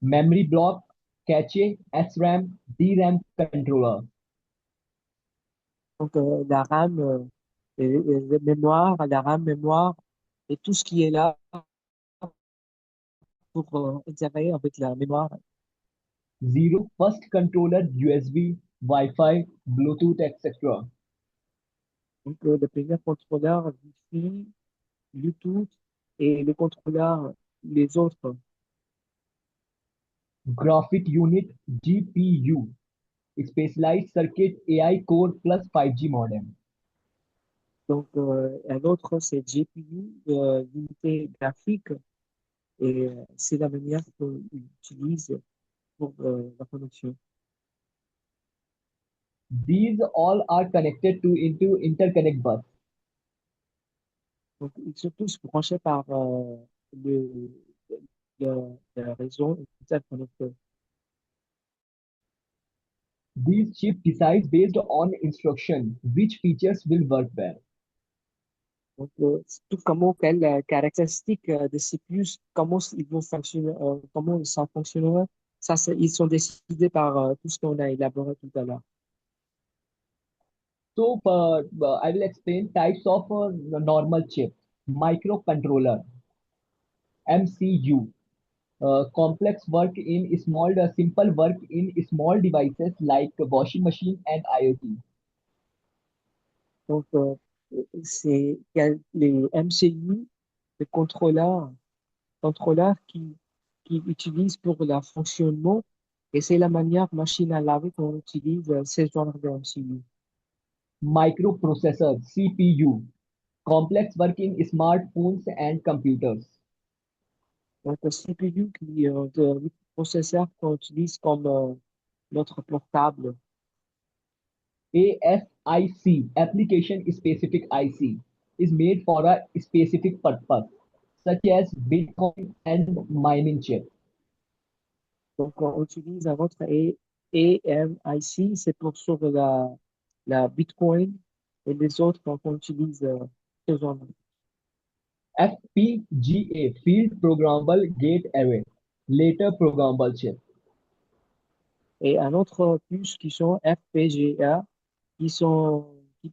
memory block, cache, SRAM, DRAM controller. Donc, la RAM, et la mémoire, la RAM, mémoire, et tout ce qui est là pour interagir avec la mémoire. Zero first controller, USB, Wi-Fi, Bluetooth, etc. Donc, le premier contrôleur Wi-Fi, Bluetooth et le contrôleur, les autres. Graphic unit, GPU, specialized circuit, AI core plus 5G modem. Donc, un autre, c'est GPU, l'unité graphique, et c'est la manière qu'on utilise pour la connexion. These all are connected to into interconnect bus. Donc, ils sont tous branchés par le, le réseau interconnecté. These chip decides based on instruction which features will work well. Donc, c'est tout comment, quelles caractéristiques de CPU, comment ils vont fonctionner, comment ça fonctionnera, ça, ils sont décidés par tout ce qu'on a élaboré tout à l'heure. So I will explain types of normal chip. Microcontroller, MCU. Complex work in small, simple work in small devices like washing machine and IoT. Donc, il y a les MCU, les contrôleurs qui utilisent pour le fonctionnement, et c'est la manière machine à laver qu'on utilise ces genres de MCU. Microprocessor, CPU. Complex work in smartphones and computers. Donc, le CPU, le processeur qu'on utilise comme notre portable. ASIC, application specific IC, is made for a specific purpose, such as Bitcoin and mining chip. Donc, on utilise un autre AMIC, c'est pour sur la Bitcoin, et les autres, on utilise ce genre. FPGA, Field Programmable Gate Array, later programmable chip. Et un autre plus qui sont FPGA, qui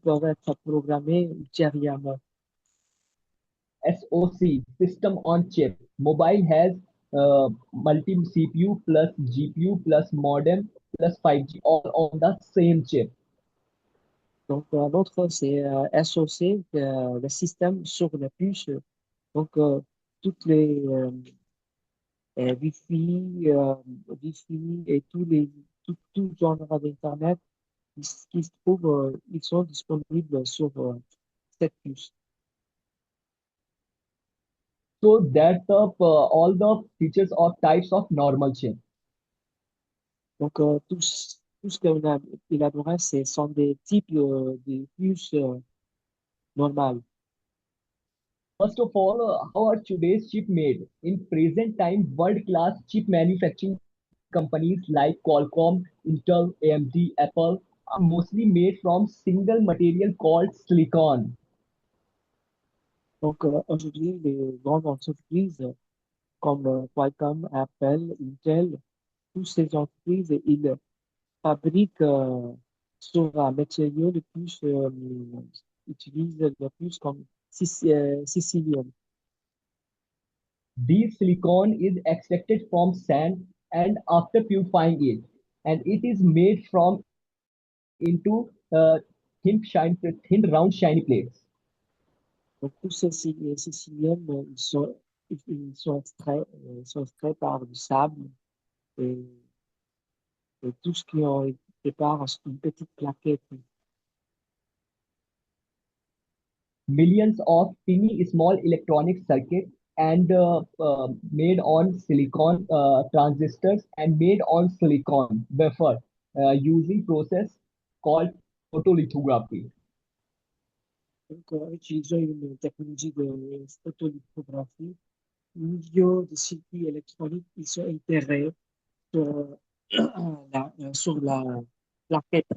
peuvent être programmés ultérieurement. SoC, System on Chip. Mobile has multi CPU plus GPU plus modem plus 5G all on the same chip. Donc, l'autre, c'est SoC, le système sur la puce. Donc, toutes les Wi-Fi, Wi-Fi et tout genre d'Internet qui se trouvent, ils sont disponibles sur cette puce. So that's all the features of types of normal chip. Donc, tout ce qu'on a élaboré, ce sont des types de puces normales. First of all, how are today's chip made? In present time, world-class chip manufacturing companies like Qualcomm, Intel, AMD, Apple are mostly made from single material called silicon. Donc, aujourd'hui, les grandes entreprises comme Qualcomm, Apple, Intel, toutes ces entreprises, ils fabriquent sur un matériau le plus, utilisent le plus comme sicilium. This silicon is extracted from sand and after purifying it, and it is made from into thin round shiny plates. Donc, tous ces sicilium, ils sont extraits par du sable et, et tout ce qui ont été prépare une petite plaquette. Millions of teeny small electronic circuits and made on silicon transistors and made on silicon wafer using process called photolithography. Donc, utilisant une technologie de photolithographie, millions de circuits électroniques qui sont intégrés sur sur la plaquette.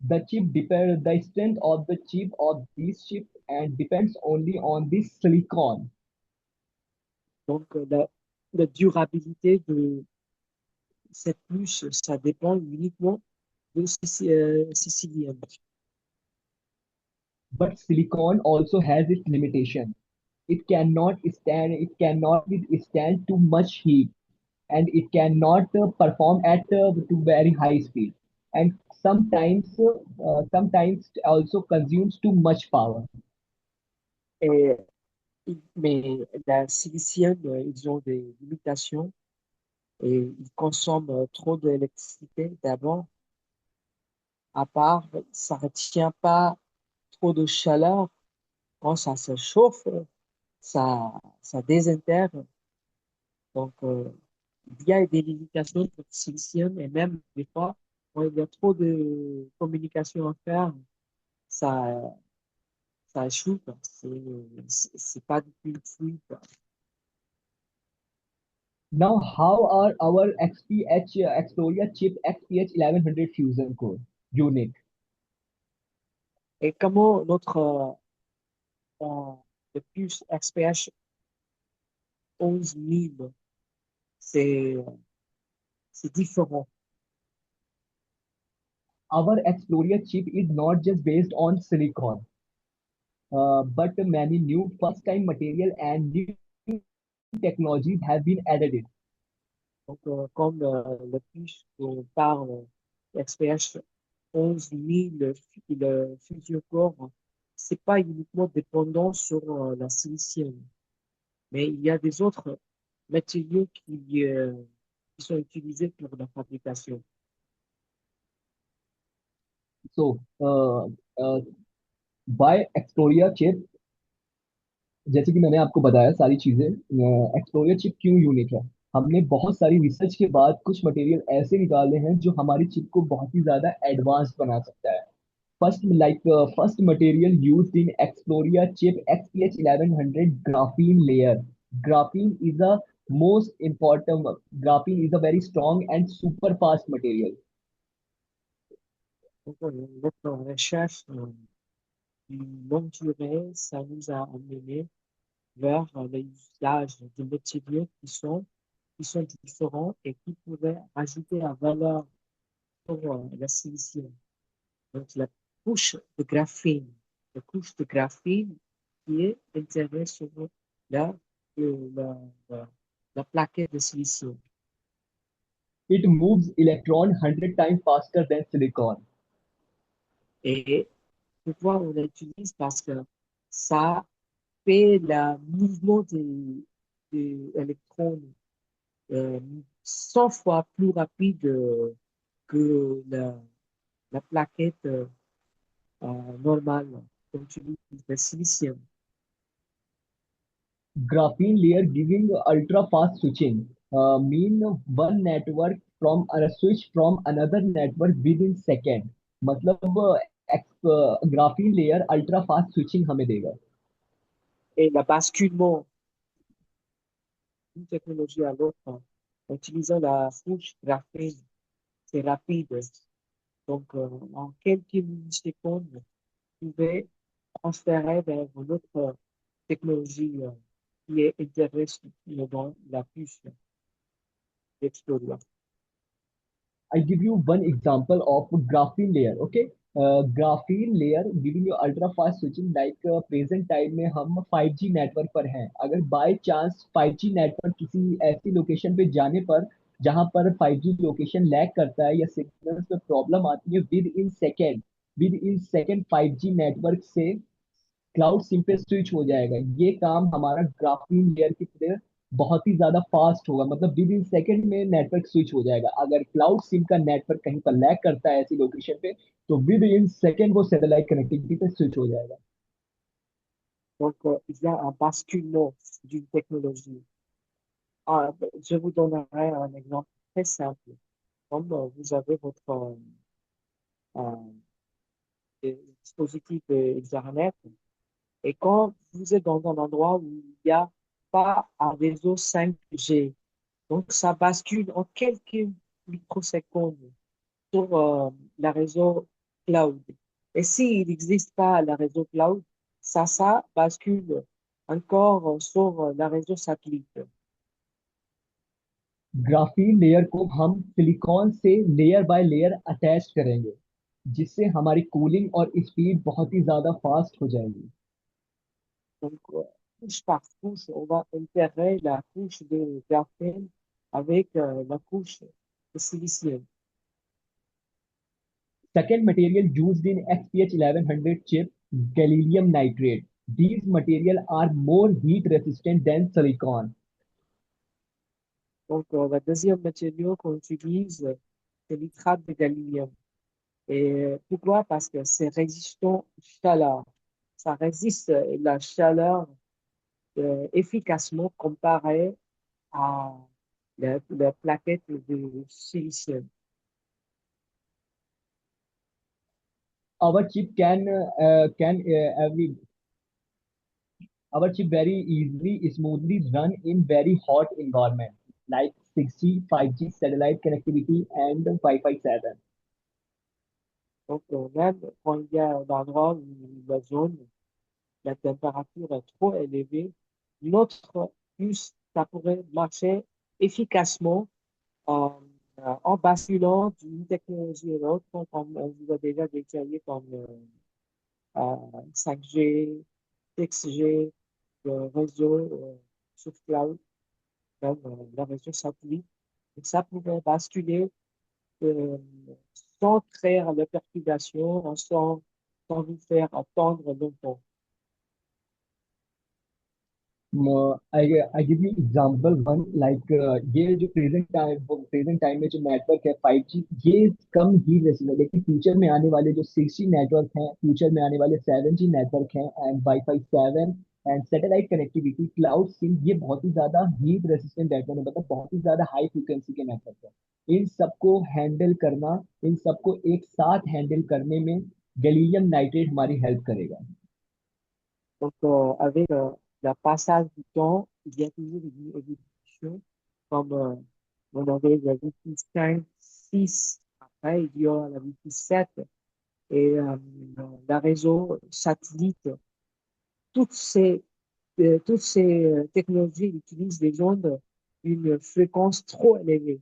The strength of the chip of this chip and depends only on this silicon. Donc, la durabilité de cette puce, ça dépend uniquement de Sicilium. But silicon also has its limitation. It cannot withstand too much heat, and it cannot perform at to very high speed, and sometimes also consumes too much power. Et, mais la Silicium, ils ont des limitations et ils consomment trop d'électricité d'abord. À part, ça retient pas trop de chaleur. Quand ça se chauffe, ça désintègre. Donc, il y a des limitations pour le silicium et même des fois, quand il y a trop de communication à faire, ça, ça échoue, quoi. C'est pas du tout fluide, quoi. Now, how are our XPH Exploria chip XPH 1100 Fusion Core unique? Et comment notre le puce XPH 11000, c'est, c'est différent. Our Exploria chip is not just based on silicon, but many new first-time material and new technologies have been added. Donc, comme le puce dont parle XPH 11000, le Fusion Core, c'est pas uniquement dépendant sur la silicium, mais il y a des autres matériaux qui sont utilisés pour la fabrication. So, by Exploria chip, जैसे कि मैंने आपको बताया सारी चीजें, explorer chip क्यों यूनिक है। हमने बहुत सारी रिसर्च के बाद कुछ मटेरियल ऐसे निकाले हैं जो हमारी चिप को बहुत ही ज्यादा एडवांस बना सकता है। फर्स्ट मटेरियल यूज्ड इन एक्सप्लोरिया chip XPH 1100 graphene layer. Graphene is a most important. Graphene is a very strong and super fast material. Donc, notre recherche d'une longue durée, ça nous a amené vers l'usage de matériaux qui sont différents et qui pourraient ajouter la valeur pour la silicium. Donc, de graphène, la couche de graphène qui est intégrée sur la, la, la, la plaquette de silicium. It moves electron 100 times faster than silicon. Et pourquoi on l'utilise? Parce que ça fait le mouvement des électrons 100 fois plus rapide que la plaquette normale, comme tu dis, le silicium. Graphene layer giving ultra fast switching, mean one network from a switch from another network within second. मतलब graphene layer ultra fast switching हमें देगा। Et le basculement d'une technologie à l'autre en utilisant la couche graphène, c'est rapide. Donc, en quelques millisecondes, vous pouvez transférer vers une autre technologie qui est intégrée dans la puce d'Exploria. I give you one example of graphene layer. Okay, graphene layer giving you ultra fast switching like present time में हम 5G network पर हैं। अगर by chance 5G network किसी ऐसी लोकेशन पे जाने पर जहां पर 5G लोकेशन लैग करता है या सिग्नल्स में प्रॉब्लम आती है, with in second 5G network से क्लाउड सिम पे स्विच हो जाएगा। ये काम हमारा ग्राफीन लेयर की तरह बहुत ही ज्यादा फास्ट होगा, मतलब विद इन सेकेंड में नेटवर्क स्विच हो जाएगा। अगर क्लाउड सिम का नेटवर्क कहीं पर लैग करता है ऐसी लोकेशन पे, तो विद इन सेकेंड वो सैटेलाइट कनेक्टिविटी पे स्विच हो जाएगा। Donc, il y a un basculement d'une technologie. Ah, ben, je vous donnerai un exemple très simple. Comme vous avez votre dispositif Ethernet, et quand vous êtes dans un endroit où il n'y a pas un réseau 5G, donc ça bascule en quelques microsecondes sur le réseau cloud. Et s'il n'existe pas le réseau cloud, ça bascule encore sur la réseau satellite. Graphene layer को हम सिलिकॉन से layer by layer attach करेंगे, जिससे हमारी कूलिंग और स्पीड बहुत ही ज्यादा फास्ट हो जाएगी. Donc, couche par couche, on va intégrer la couche de graphène avec la couche de silicium. Second material used in XPH 1100 chip, gallium nitrate. These material are more heat resistant than silicon. Donc, le deuxième matériau qu'on utilise, c'est le nitrate de gallium. Et pourquoi? Parce que c'est résistant à la chaleur. Ça résiste la chaleur efficacement comparé à la plaquette de silicium. Our chip can every our chip very easily smoothly run in very hot environment like 6G, 5G satellite connectivity and Wi-Fi 7. Donc, même quand il y a un endroit où la zone, la température est trop élevée, notre puce, ça pourrait marcher efficacement en, en basculant d'une technologie à l'autre, comme on vous a déjà détaillé comme 5G, 6G, le réseau sur cloud, même la réseau satellite. Et ça pourrait basculer euh, sans créer de perturbations, sans vous faire attendre longtemps. I give you example one like ये जो present time में जो नेटवर्क है 5G, ये कम ही रेसिल है, लेकिन फ्यूचर में आने वाले जो 6G नेटवर्क हैं, फ्यूचर में आने वाले 7G नेटवर्क हैं and wifi 7 and satellite connectivity cloud sync, ये बहुत ही ज्यादा हीट रेसिस्टेंट नेटवर्क है, मतलब बहुत ही ज्यादा हाई फ्रिक्वेंसी के नेटवर्क है. इन सबको हैंडल करना, इन सबको एक साथ हैंडल करने में गैलियम नाइट्रेट हमारी हेल्प करेगा. Donc, avec le passage du temps, il y a toujours une évolution, comme on avait la vitesse 5, 6, après il y aura la vitesse 7, et la réseau satellite, toutes ces technologies utilisent des ondes d'une fréquence trop élevée.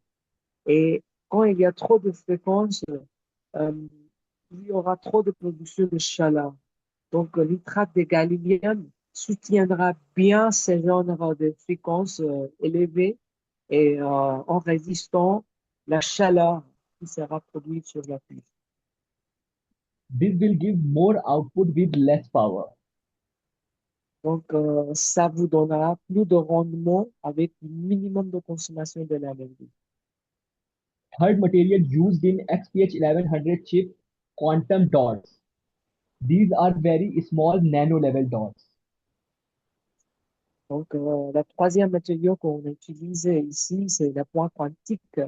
Et quand il y a trop de fréquences, euh, il y aura trop de production de chaleur. Donc, le nitrate de gallium soutiendra bien ces genres de fréquences élevées et en résistant la chaleur qui sera produite sur la puce. This will give more output with less power. Donc, ça vous donnera plus de rendement avec le minimum de consommation de l'énergie. Third material used in XPH 1100 chip, quantum dots. These are very small nano level dots. Donc, le troisième matériau qu'on utilise ici, c'est le point quantique.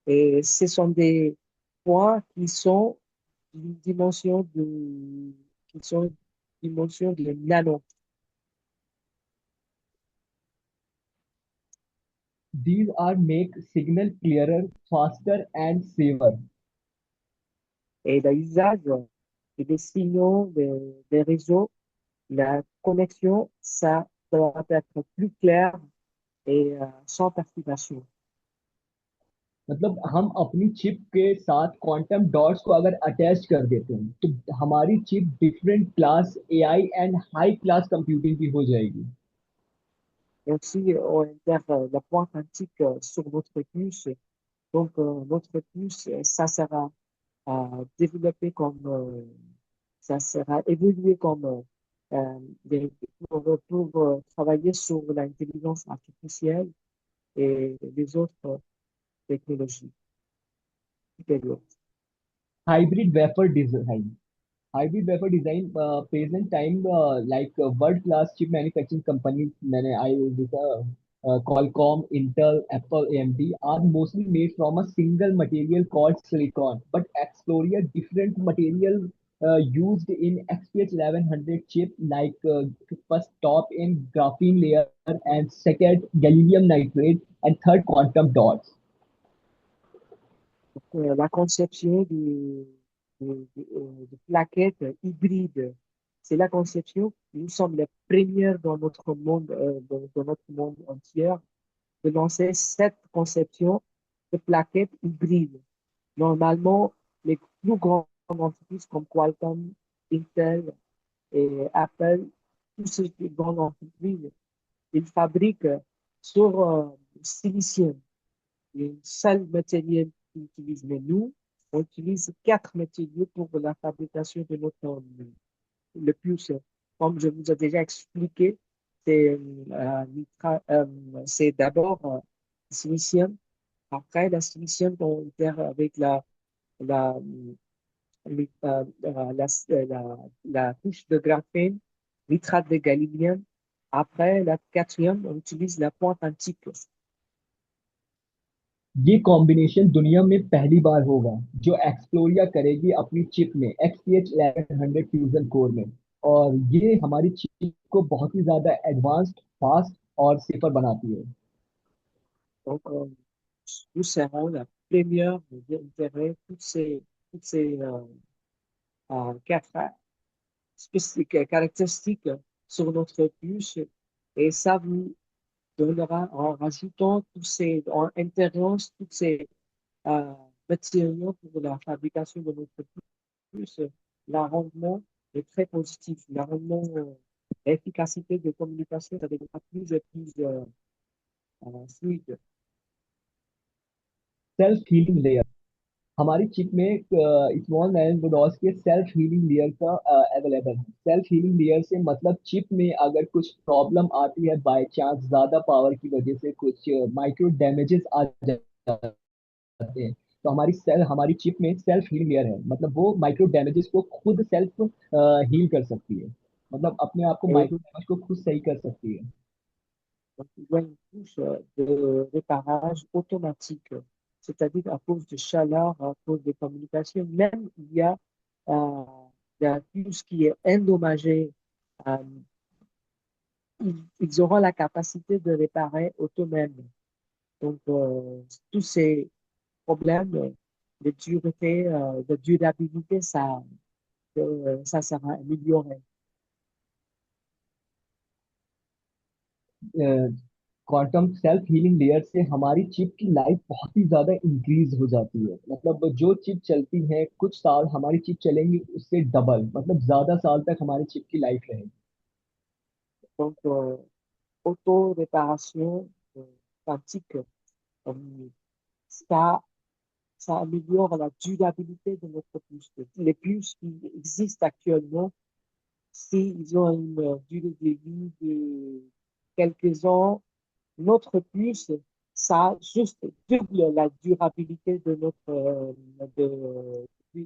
Et ce sont des points d'une dimension qui sont dimension de nano. These are make signal clearer, faster and safer. Et l'usage des signaux des réseaux, la connexion, ça doit être plus clair et sans perturbation. मतलब हम अपनी चिप के साथ quantum dots को अगर अटैच कर देते हैं, तो हमारी chip different class AI and high class computing की हो जाएगी. Donc, si on intègre le point quantique sur notre puce, donc notre puce, ça sera développé comme, ça sera évolué comme pour travailler sur l'intelligence artificielle et les autres technologies supérieures. Hybrid wafer design. Hybrid wafer design, present time, like world class chip manufacturing companies, मैंने I देखा, Qualcomm, Intel, Apple, AMD are mostly made from a single material called silicon, but explore different material used in XPH 1100 chip, like first top in graphene layer and second gallium nitrate and third quantum dots. Donc, la conception de plaquettes hybrides, C'est la conception. Nous sommes les premières dans notre monde entier, de lancer cette conception de plaquettes hybrides. Normalement, les plus grandes entreprises comme Qualcomm, Intel et Apple, toutes ces grandes entreprises, ils fabriquent sur silicium, une seule matériel qu'ils utilisent. Mais nous, on utilise quatre matériaux pour la fabrication de notre le plus. Comme je vous ai déjà expliqué, c'est c'est d'abord silicium. Après, la silicium, on perd avec la, la couche de graphène, nitrate de gallium. Après, la quatrième, on utilise la pointe antique. ये कॉम्बिनेशन दुनिया में पहली बार होगा जो एक्सप्लोरिया करेगी अपनी चिप में XPH 1100 फ्यूजन कोर में। और ये हमारी चिप को बहुत ही ज्यादा एडवांस्ड, फास्ट और सेफर बनाती है। Donc, nous serons la première d'intégrer toutes ces quatre caractéristiques sur notre puce. Et ça vous donnera, en rajoutant en intégrant tous ces euh, matériaux pour la fabrication de notre puce, le rendement est très positif. Le rendement, l'efficacité de communication, ça devient plus et plus fluide. Self healing layer हमारी चिप में small nanodots के self healing layer का अवेलेबल है। Self healing layer से मतलब चिप में अगर कुछ प्रॉब्लम आती है बाय चांस, ज्यादा पावर की वजह से कुछ माइक्रो डैमेजेस आ जाते हैं, तो हमारी चिप में सेल्फ हीलिंग लेयर है। मतलब वो माइक्रो डैमेजेस को खुद सेल्फ हील कर सकती है, मतलब अपने आप को Et माइक्रो डैमेज को खुद सही कर सकती है। donc, il y a une couche de réparage automatique, c'est-à-dire à cause de chaleur, à cause de communication, même euh, il y a tout ce qui est endommagé, euh, ils auront la capacité de réparer eux-mêmes. Donc, tous ces problèmes de durabilité, ça sera amélioré. Quantum self healing layer से हमारी चिप की लाइफ बहुत ही ज्यादा इंक्रीज हो जाती है। मतलब जो चिप चलती है कुछ साल, हमारी चिप चलेंगी उससे डबल, मतलब ज्यादा साल तक हमारी चिप की लाइफ रहेगी। Donc, auto-réparation quantique, euh, ça, ça améliore la durabilité de notre puce. Les puces qui existent actuellement, s'ils ont une durée de vie de quelques ans, notre puce, ça juste double la durabilité de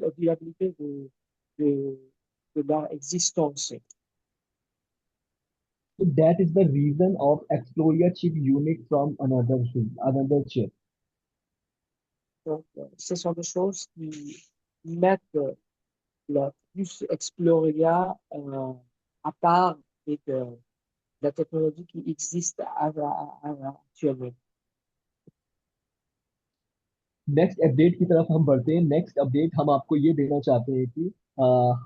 la durabilité de, de leur existence. So that is the reason of Exploria chip unique from another chip. Donc, ce sont des choses qui mettent la puce Exploria à part avec la technologie qui existe actuellement. Next update की तरफ हम बढ़ते हैं। Next update हम आपको ये देना चाहते हैं कि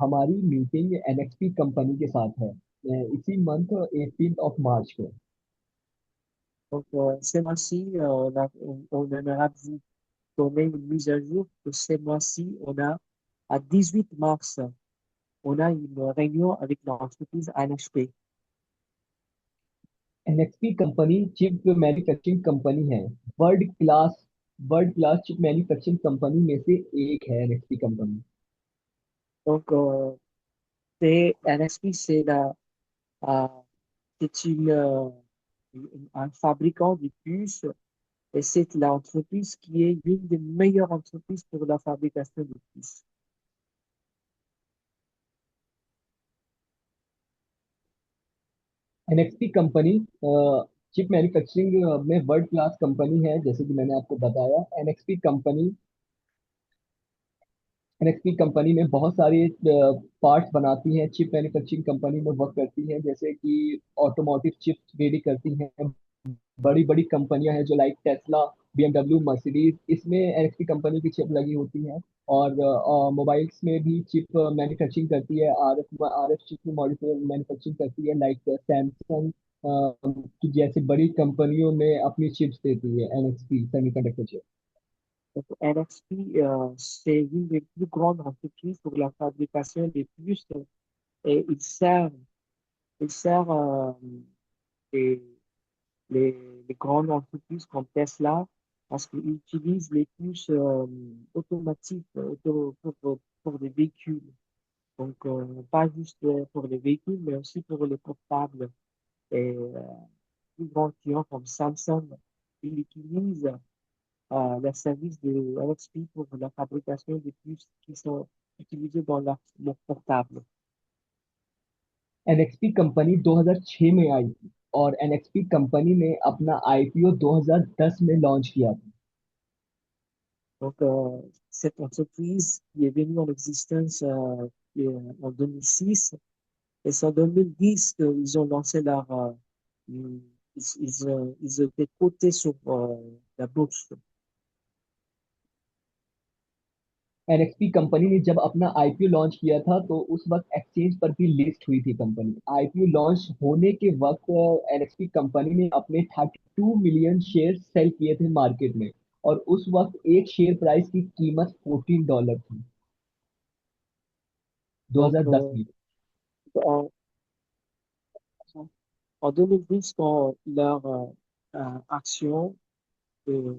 हमारी मीटिंग NXP कंपनी के साथ है इसी मंथ 18 मार्च को। Donc, ces mois-ci, on aimerait vous donner une mise à jour que ces mois-ci, à 18 mars, on a une réunion avec l'entreprise NHP. NXP company chip manufacturing company है। World class chip manufacturing company में से एक है NXP company. Donc, NHP, euh, c'est un fabricant de puces et c'est l'entreprise qui est l'une des meilleures entreprises pour la fabrication de puces. NXP company chip manufacturing में world class company है, जैसे कि मैंने आपको बताया। NXP company में बहुत सारे पार्ट्स बनाती हैं, चिप मैन्युफैक्चरिंग कंपनी में वर्क करती हैं, जैसे कि ऑटोमोटिव चिप्स रेडी करती हैं, बड़ी बड़ी कंपनियां हैं जो लाइक टेस्ला, BMW, मर्सिडीज, इसमें NXP कंपनी की चिप लगी होती है। और मोबाइल्स में भी चिप मैन्युफैक्चरिंग करती है, आर एफ चिप की मॉड्यूलर मैन्युफैक्चरिंग करती है, लाइक सैमसंग की जैसी बड़ी कंपनियों में अपनी चिप्स देती है NXP semiconductor chip. Donc, NXP, c'est une des plus grandes entreprises pour la fabrication des puces et il sert les, les grandes entreprises comme Tesla parce qu'ils utilisent les puces automatiques pour des véhicules. Donc, pas juste pour les véhicules, mais aussi pour les portables. Et plus grands clients comme Samsung, ils utilisent le service de NXP pour la fabrication des puces qui sont utilisées dans leur portable. NXP company 2006 में आई थी, और NXP company ने अपना IPO 2010 में लॉन्च किया था। Donc, cette entreprise qui est venue en existence en 2006, et c'est en 2010 qu'ils ont lancé ils, ils étaient cotés sur la bourse. NXP company ने जब अपना IPO लॉन्च किया था तो उस वक्त एक्सचेंज पर भी लिस्ट हुई थी कंपनी। IPO लॉन्च होने के वक्त NXP कंपनी ने अपने 32 मिलियन शेयर सेल किए थे मार्केट में, और उस वक्त एक शेयर प्राइस की कीमत $14 थी, Donc, 2010 में। en, en 2010, quand leur action de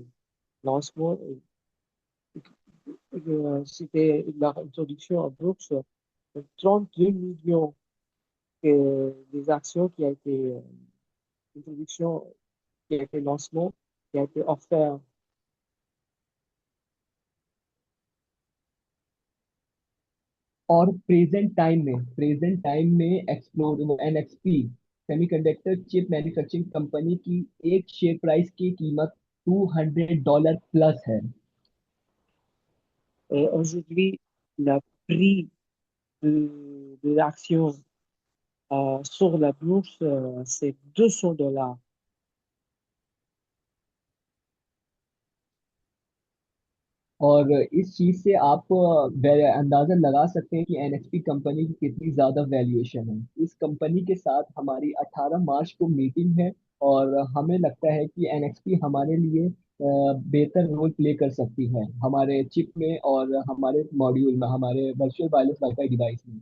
lancement, c'était leur introduction en bourse, 32 millions des actions qui a été introduction, qui a été lancement, qui a été offert. और प्रेजेंट टाइम में explore NXP semiconductor chip manufacturing company की एक share price की कीमत $200 प्लस है। Et aujourd'hui, le prix de l'action sur la bourse, c'est $200. और इस चीज से आप अंदाजा लगा सकते हैं कि NXP कंपनी की कितनी ज्यादा वैल्यूएशन है। इस कंपनी के साथ हमारी 18 मार्च को मीटिंग है, और हमें लगता है कि NXP हमारे लिए बेहतर रोल प्ले कर सकती है हमारे चिप में और हमारे मॉड्यूल में, हमारे वर्चुअल वायरलेस वाईफाई डिवाइस में।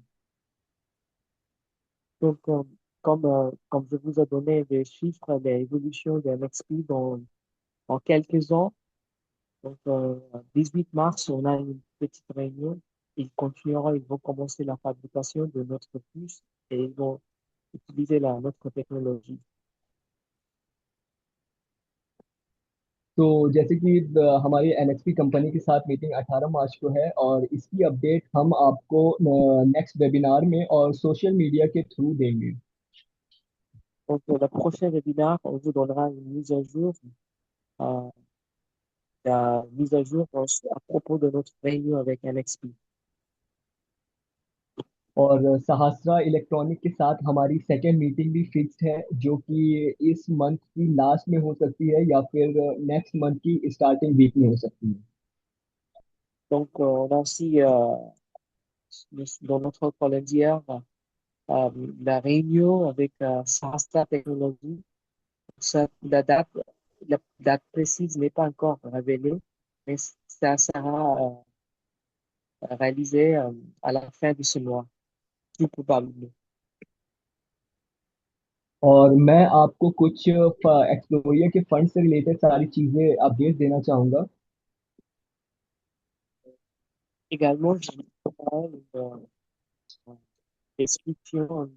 Donc, comme je vous ai donné des chiffres des évolutions de l'XP en quelques ans, donc 18 mars, on a une petite réunion. Ils continueront, ils vont commencer la fabrication de notre puce et ils vont utiliser notre technologie. तो जैसे कि हमारी NXP company के साथ मीटिंग 18 मार्च को है, और इसकी अपडेट हम आपको नेक्स्ट वेबिनार में और सोशल मीडिया के थ्रू देंगे। Donc, le prochain webinaire, on vous donnera une mise à jour, euh, à propos de notre réunion avec NXP. और सहस्रा इलेक्ट्रॉनिक के साथ हमारी सेकेंड मीटिंग भी फिक्स्ड है, जो कि इस मंथ की लास्ट में हो सकती है या फिर नेक्स्ट मंथ की स्टार्टिंग वीक में हो सकती है। Donc, on a aussi dans notre calendrier euh, la réunion avec Sasta Technologies. La date précise n'est pas encore révélée, mais ça sera réalisé à la fin de ce mois, tout probablement. और मैं आपको कुछ एक्सप्लोरिया के फंड से रिलेटेड सारी चीजें अपडेट देना चाहूंगा। Également, je vous prépare une description,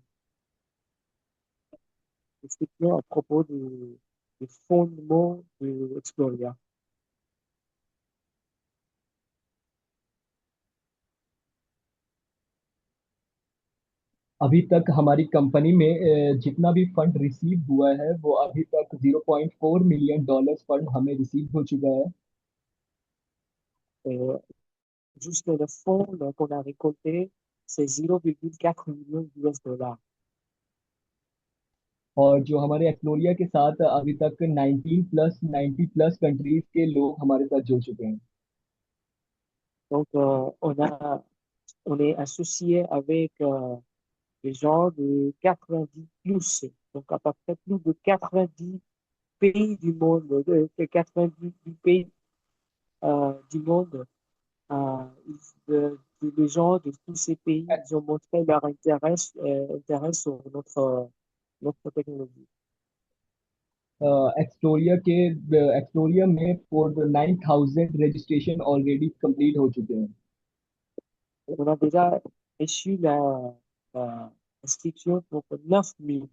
description à propos du fondement de Exploria. अभी तक हमारी कंपनी में जितना भी फंड रिसीव हुआ है वो अभी तक $0.4 मिलियन फंड हमें रिसीव हो चुका है। Et juste le fonds qu'on a récolté, c'est 0,4 millions d'US dollars. और जो हमारे एक्सप्लोरिया के साथ अभी तक 90 प्लस कंट्रीज के लोग हमारे साथ जुड़ चुके हैं। Donc, on est associé avec des gens de 90 plus, donc à peu près plus de 90 pays du monde, de 90 pays du monde. Les gens de tous ces pays, ils ont montré leur intérêt sur notre technologie. एक्सप्लोरिया में फॉर 9,000 registration already complete हो चुके हैं। On a déjà reçu l'inscription pour 9 000.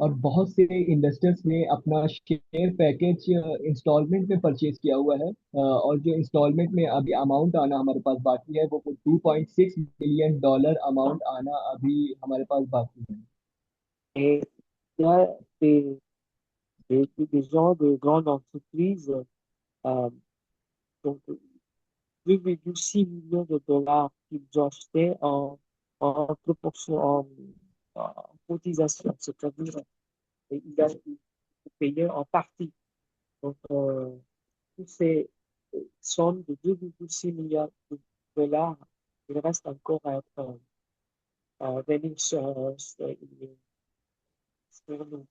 और बहुत से इन्वेस्टर्स ने अपना शेयर पैकेज इंस्टॉलमेंट में परचेज किया हुआ है, और जो इंस्टॉलमेंट में अभी अमाउंट आना हमारे पास बाकी है वो $2.6 मिलियन अमाउंट आना अभी हमारे पास बाकी है। Et il y a des gens de grandes entreprises, euh, donc 2,6 millions de dollars qu'ils ont acheté en proportion, en cotisation, c'est-à-dire il faut payer en partie. Donc, toutes ces sommes de 2,6 milliards de dollars, il reste encore à être venir sur nous.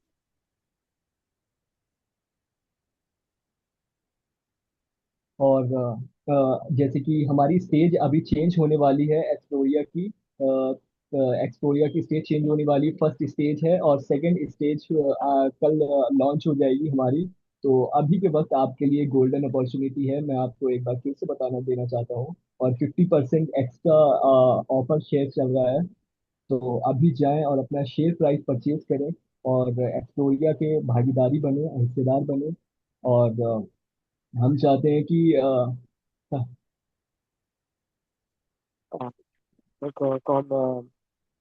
और जैसे कि हमारी स्टेज अभी चेंज होने वाली है एक्सप्लोरिया की। एक्सप्लोरिया की स्टेज चेंज होने वाली, फर्स्ट स्टेज है और सेकंड स्टेज कल लॉन्च हो जाएगी हमारी। तो अभी के वक्त आपके लिए गोल्डन अपॉर्चुनिटी है, मैं आपको एक बार फिर से बताना देना चाहता हूँ। और 50% एक्स्ट्रा ऑफर शेयर चल रहा है। तो अभी जाएं और अपना शेयर प्राइस परचेज करें और एक्सप्लोरिया के भागीदारी बने, हिस्सेदार बने। और हम चाहते हैं कि Voilà. Donc, comme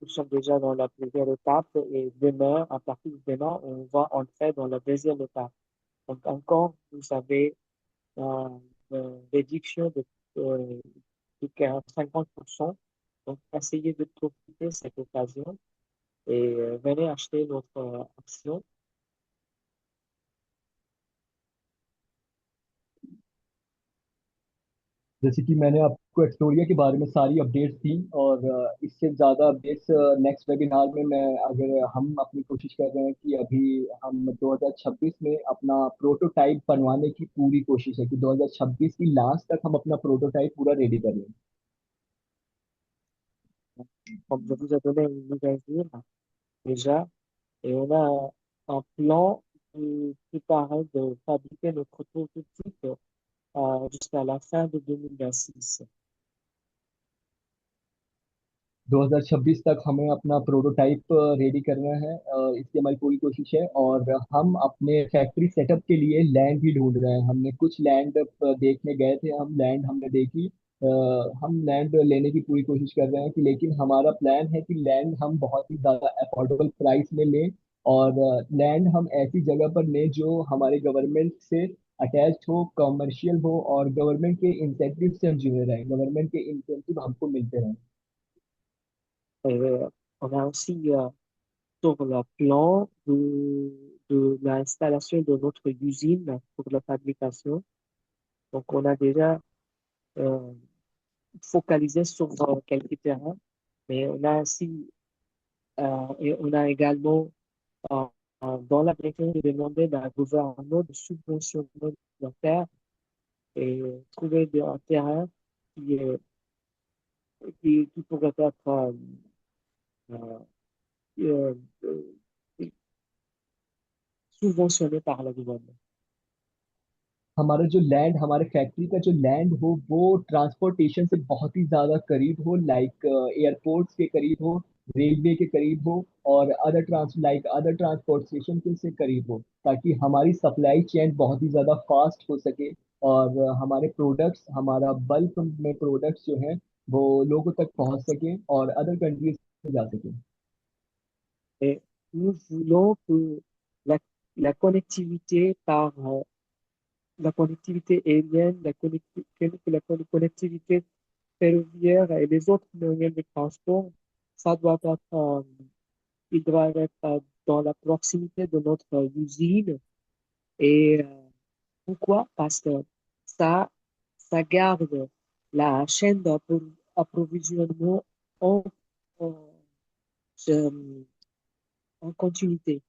nous sommes déjà dans la première étape et demain, à partir de demain, on va entrer dans la deuxième étape. Donc, encore, vous avez une réduction euh, de 50%. Donc, essayez de profiter de cette occasion et venez acheter notre action. जैसे कि मैंने आपको एक्सप्लोरिया के बारे में सारी अपडेट्स दी, और इससे ज़्यादा अपडेट्स नेक्स्ट वेबिनार में मैं, अगर हम अपनी कोशिश कर रहे हैं कि अभी हम 2026 में अपना प्रोटोटाइप बनवाने की पूरी कोशिश है कि 2026 की लास्ट तक हम अपना प्रोटोटाइप पूरा रेडी कर लें। Comme je vous ai donné une nouvelle ville déjà, et on a un plan de préparer de fabriquer notre prototype jusqu'à la fin de 2026. 2026 तक हमें अपना प्रोटोटाइप रेडी करना है, इसकी हमारी पूरी कोशिश है। और हम अपने फैक्ट्री सेटअप के लिए लैंड भी ढूंढ रहे हैं। हमने कुछ लैंड देखने गए थे, हम लैंड हमने देखी। हम लैंड लेने की पूरी कोशिश कर रहे हैं कि, लेकिन हमारा प्लान है कि लैंड हम बहुत ही ज़्यादा अफोर्डेबल प्राइस में लें। और लैंड हम ऐसी जगह पर लें जो हमारे गवर्नमेंट से अटैच हो, कमर्शियल हो, और गवर्नमेंट के इंसेंटिव से हम जुड़े रहें, गवर्नमेंट के इंसेंटिव हमको मिलते रहें। Et on a aussi sur le plan de l'installation de notre usine pour la fabrication. Donc, on a déjà euh, focalisé sur quelques terrains, mais on a aussi, et on a également euh, dans la direction de demander à gouvernement de subventionner la terre et trouver un terrain qui, est- qui pourrait être euh, euh, euh, subventionné par le gouvernement. हमारा जो लैंड, हमारे फैक्ट्री का जो लैंड हो वो ट्रांसपोर्टेशन से बहुत ही ज्यादा करीब हो, लाइक एयरपोर्ट्स के करीब हो, रेलवे के करीब हो, और अदर ट्रांसपोर्टेशन के से करीब हो, ताकि हमारी सप्लाई चेन बहुत ही ज्यादा फास्ट हो सके। और हमारे प्रोडक्ट्स, हमारा बल्क में प्रोडक्ट्स जो हैं वो लोगों तक पहुंच सके और अदर कंट्रीज में जा सके। Et nous voulons que la, la connectivité la connectivité aérienne, que la connectivité ferroviaire et les autres moyens de transport, ça doit être ils doivent être dans la proximité de notre usine. Et pourquoi? Parce que ça, ça garde la chaîne d'approvisionnement en, en, euh, en continuité.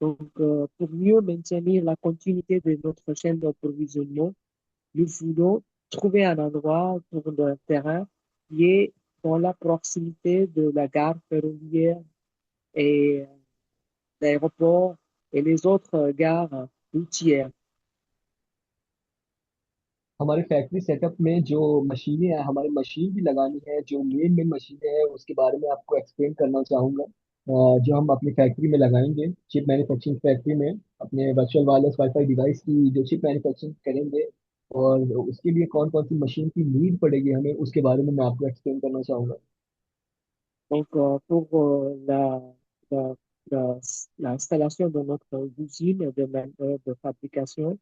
Donc, pour mieux maintenir la continuité de notre chaîne d'approvisionnement, nous voulons trouver un endroit pour le terrain qui est dans la proximité de la gare ferroviaire et l'aéroport et les autres gares routières. हमारे factory setup में जो मशीनें हैं, हमारी मशीन भी लगानी है, जो मेन मेन मशीनें हैं उसके बारे में आपको एक्सप्लेन करना चाहूँगा। जो हम अपनी फैक्ट्री में लगाएंगे, चिप मैन्युफैक्चरिंग फैक्ट्री में अपने वर्चुअल वायरलेस वाईफाई डिवाइस की जो चिप मैन्युफैक्चरिंग करेंगे, और उसके लिए कौन कौन सी मशीन की नीड पड़ेगी हमें, उसके बारे में मैं आपको एक्सप्लेन करना चाहूँगा। Donc, pour la, la- l'installation de notre usine de fabrication,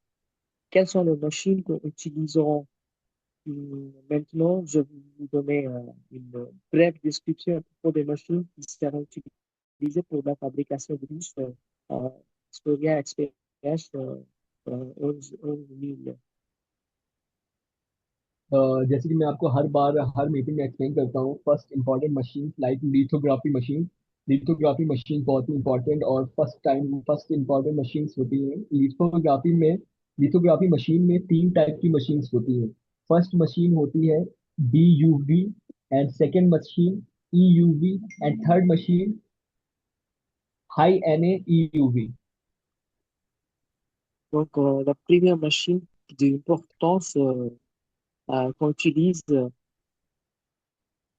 quelles sont les machines que nous utiliserons? Maintenant, je vais vous donner une brève description à propos des machines qui seront utilisées pour la fabrication de bus euh, Xperia XPS 11 000. जैसे कि मैं आपको हर बार हर मीटिंग में एक्सप्लेन करता हूँ, first important machine like lithography machine. Lithography machine बहुत ही इंपॉर्टेंट और first important machines होती हैं लिथोग्राफी में। लिथोग्राफी मशीन में तीन टाइप की मशीन्स होती हैं। फर्स्ट मशीन होती है DUV, and second machine EUV, and third machine high NA EUV। Donc, la première machine d'importance qu'on utilise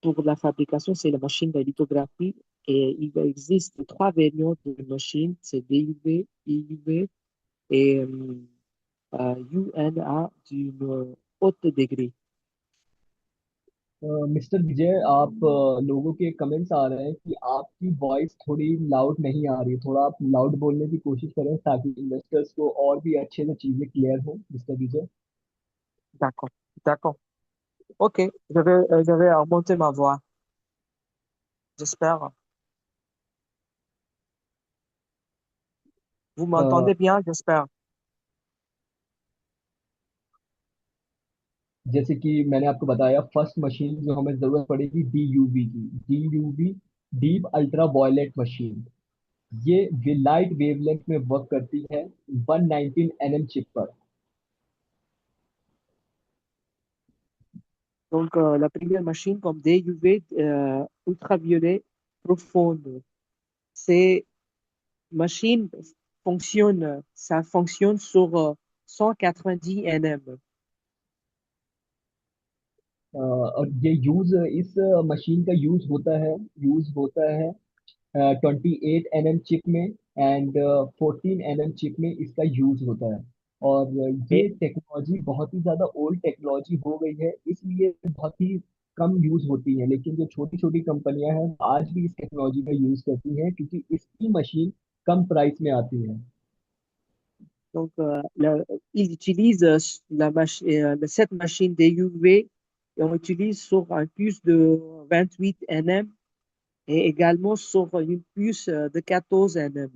pour la fabrication, c'est la machine de lithographie. Et il existe trois variantes de machines, c'est DUV, EUV et UNA d'une haute degré. Mister Vijay, आप लोगों के कमेंट्स आ रहे हैं कि आपकी वॉइस थोड़ी लाउड नहीं आ रही। थोड़ा आप लाउड बोलने की कोशिश करें ताकि इन्वेस्टर्स को और भी अच्छे से चीजें क्लियर हो, मिस्टर विजय। D'accord, d'accord. OK, je vais augmenter ma voix, j'espère. Vous अ, m'entendez bien, j'espère. जैसे कि मैंने आपको बताया, फर्स्ट मशीन जो हमें जरूरत पड़ेगी DUV की। DUV, deep ultra violet machine. ये लाइट वेवलेंथ में वर्क करती है 119 nm चिप पर। Donc, la première machine comme DUV ultraviolet profonde, c'est machine ça fonctionne sur 190 nm. और ये इस मशीन का यूज होता है 28 nm चिप में, एंड 14 nm चिप में इसका यूज होता है। और Et ये टेक्नोलॉजी बहुत ही ज्यादा ओल्ड टेक्नोलॉजी हो गई है, इसलिए बहुत ही कम यूज होती है। लेकिन जो छोटी छोटी कंपनियां हैं आज भी इस टेक्नोलॉजी का यूज करती हैं क्योंकि इसकी मशीन कम प्राइस में आती है। donc, ils utilisent cette machine DUV et on utilise sur un puce de 28 nm et également sur une puce de 14 nm.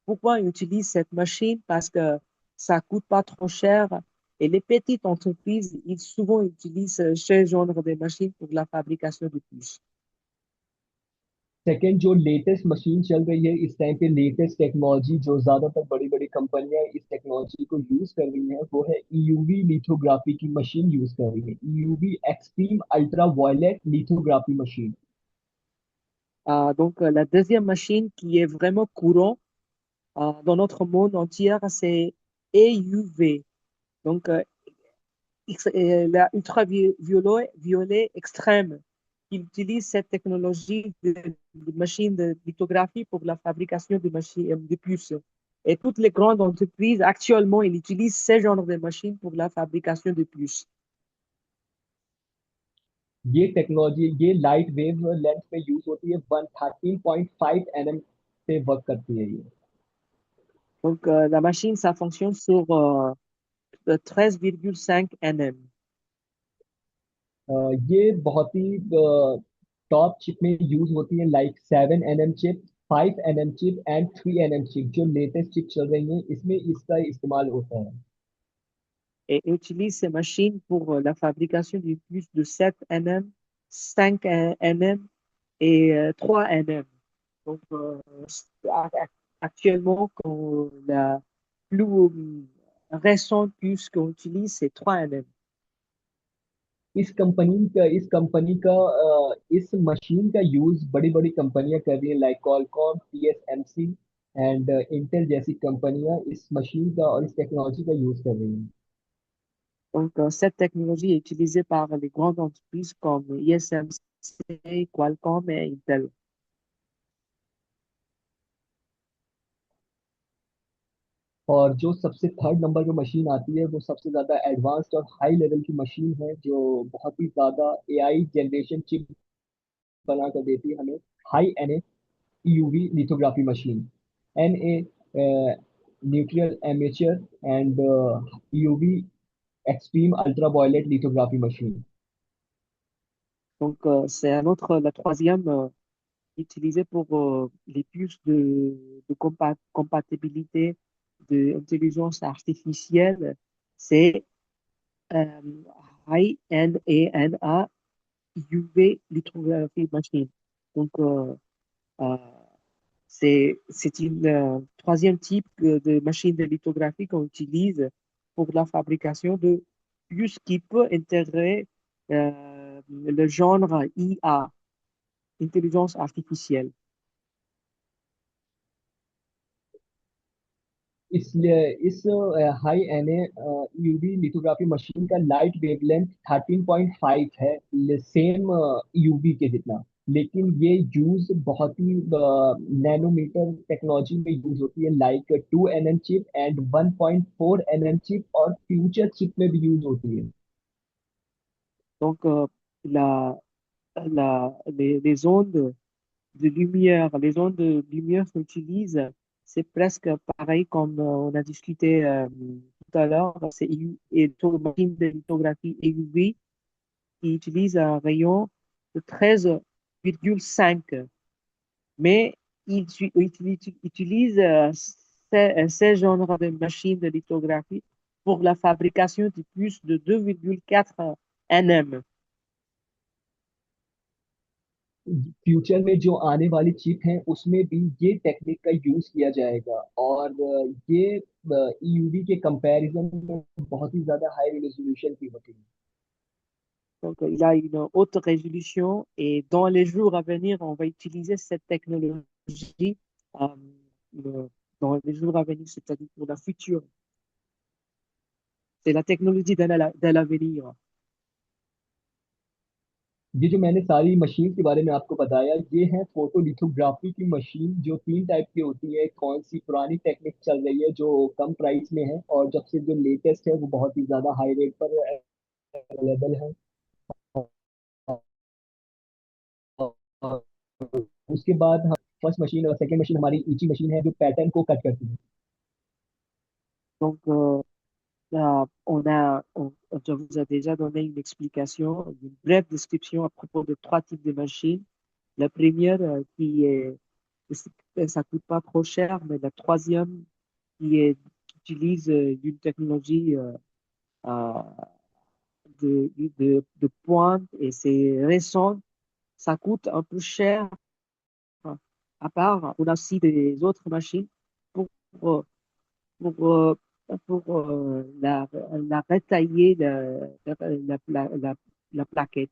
Pourquoi on utilise cette machine? Parce que ça coûte pas trop cher et les petites entreprises, ils souvent utilisent ce genre de machines pour la fabrication de puces. Second, जो latest machine चल रही है इस टाइम पे, latest technology जो ज्यादातर बड़ी बड़ी कंपनियां इस टेक्नोलॉजी को यूज कर रही हैं, वो है EUV लिथोग्राफी की मशीन यूज कर रही है। EUV extreme ultra violet lithography machine. Donc, la deuxième machine qui est vraiment courant dans notre monde entier, c'est EUV. Donc, violet extrême. Il utilise cette technologie de machine de lithographie pour la fabrication de machines de puces. Et toutes les grandes entreprises, actuellement, ils utilisent ce genre de machines pour la fabrication de puces. ये टेक्नोलॉजी ये light wave length पे यूज होती है, 113.5 nm पे वर्क करती है ये। Donc, la machine, ça fonctionne sur 13,5 nm. ये बहुत ही टॉप चिप में यूज होती है, लाइक 7 nm chip, 5 nm chip and 3 nm chip, जो लेटेस्ट चिप चल रही है, इसमें इसका इस्तेमाल होता है। et utilise ces machines pour la fabrication de puces de 7 nm, 5 nm et 3 nm. Donc, actuellement, la plus récente puce qu'on utilise, c'est 3 nm. इस मशीन का यूज बड़ी बड़ी कंपनियां कर रही हैं, like Qualcomm, TSMC and Intel जैसी कंपनियां इस मशीन का और इस टेक्नोलॉजी का यूज कर रही हैं। Donc, cette technologie est utilisée par les grandes entreprises comme ISMC, Qualcomm et Intel. और जो सबसे थर्ड नंबर पे मशीन आती है, वो सबसे ज्यादा एडवांस्ड और हाई लेवल की मशीन है, जो बहुत ही ज्यादा AI जनरेशन चिप बना कर देती है हमें। High NA EUV lithography machine, NA nuclear amateur and EUV extreme ultra violet lithography machine. Donc, c'est un autre, la troisième utilisée pour les puces de compatibilité de intelligence artificielle, c'est euh, HNA UV lithography machine. Donc, euh, c'est une troisième type de machine de lithographie qu'on utilise pour la fabrication de puces qui peut intégrer le genre IA, intelligence artificielle. इसलिए इस high NA UV lithography machine का light wavelength 13.5 है, same UV के जितना। लेकिन ये यूज बहुत ही nanometre technology में यूज होती है, लाइक 2 nm chip and 1.4 nm chip, और फ्यूचर चिप में भी यूज होती है। Donc, la, les ondes les ondes de lumière qu'on utilise, c'est presque pareil comme on a discuté tout à l'heure. C'est une machine de lithographie EUV qui utilise un rayon de 13,5. Mais utilise ces genres de machines de lithographie pour la fabrication de plus de 2,4 nm. Future में जो आने वाली चिप है, उसमें भी ये टेक्निक का यूज किया जाएगा, और ये EUV के कंपैरिजन में बहुत ही ज्यादा हाई रेजोल्यूशन की होती है। Donc, il a une haute résolution et dans les jours à venir, on va utiliser cette technologie euh, dans les jours à venir, c'est-à-dire pour la future. C'est la technologie de l'avenir. ये जो मैंने सारी मशीन के बारे में आपको बताया, ये है फोटोलिथोग्राफी की मशीन, जो 3 टाइप की होती है। कौन सी पुरानी टेक्निक चल रही है जो कम प्राइस में है, और जब से जो लेटेस्ट है वो बहुत ही ज्यादा हाई रेट पर अवेलेबल है। और उसके बाद हम फर्स्ट मशीन और सेकंड मशीन हमारी ईची मशीन है, जो पैटर्न को कट करती है। Donc, je vous ai déjà donné une explication, une brève description à propos de trois types de machines. La première ça coûte pas trop cher, mais la troisième qui utilise une technologie euh, de pointe et c'est récent, ça coûte un peu cher. À part, on a aussi des autres machines pour, pour, pour, euh, pour la retailler, la plaquette.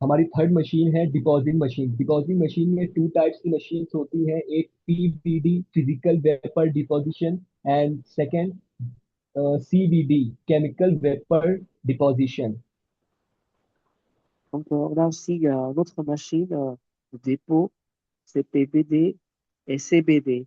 हमारी third machine है deposit machine. Deposit machine में 2 टाइप्स की मशीन होती है, एक PVD physical vapour deposition, and second CVD chemical vapour deposition. Donc, on a aussi une autre machine de dépôt, c'est PVD et CBD.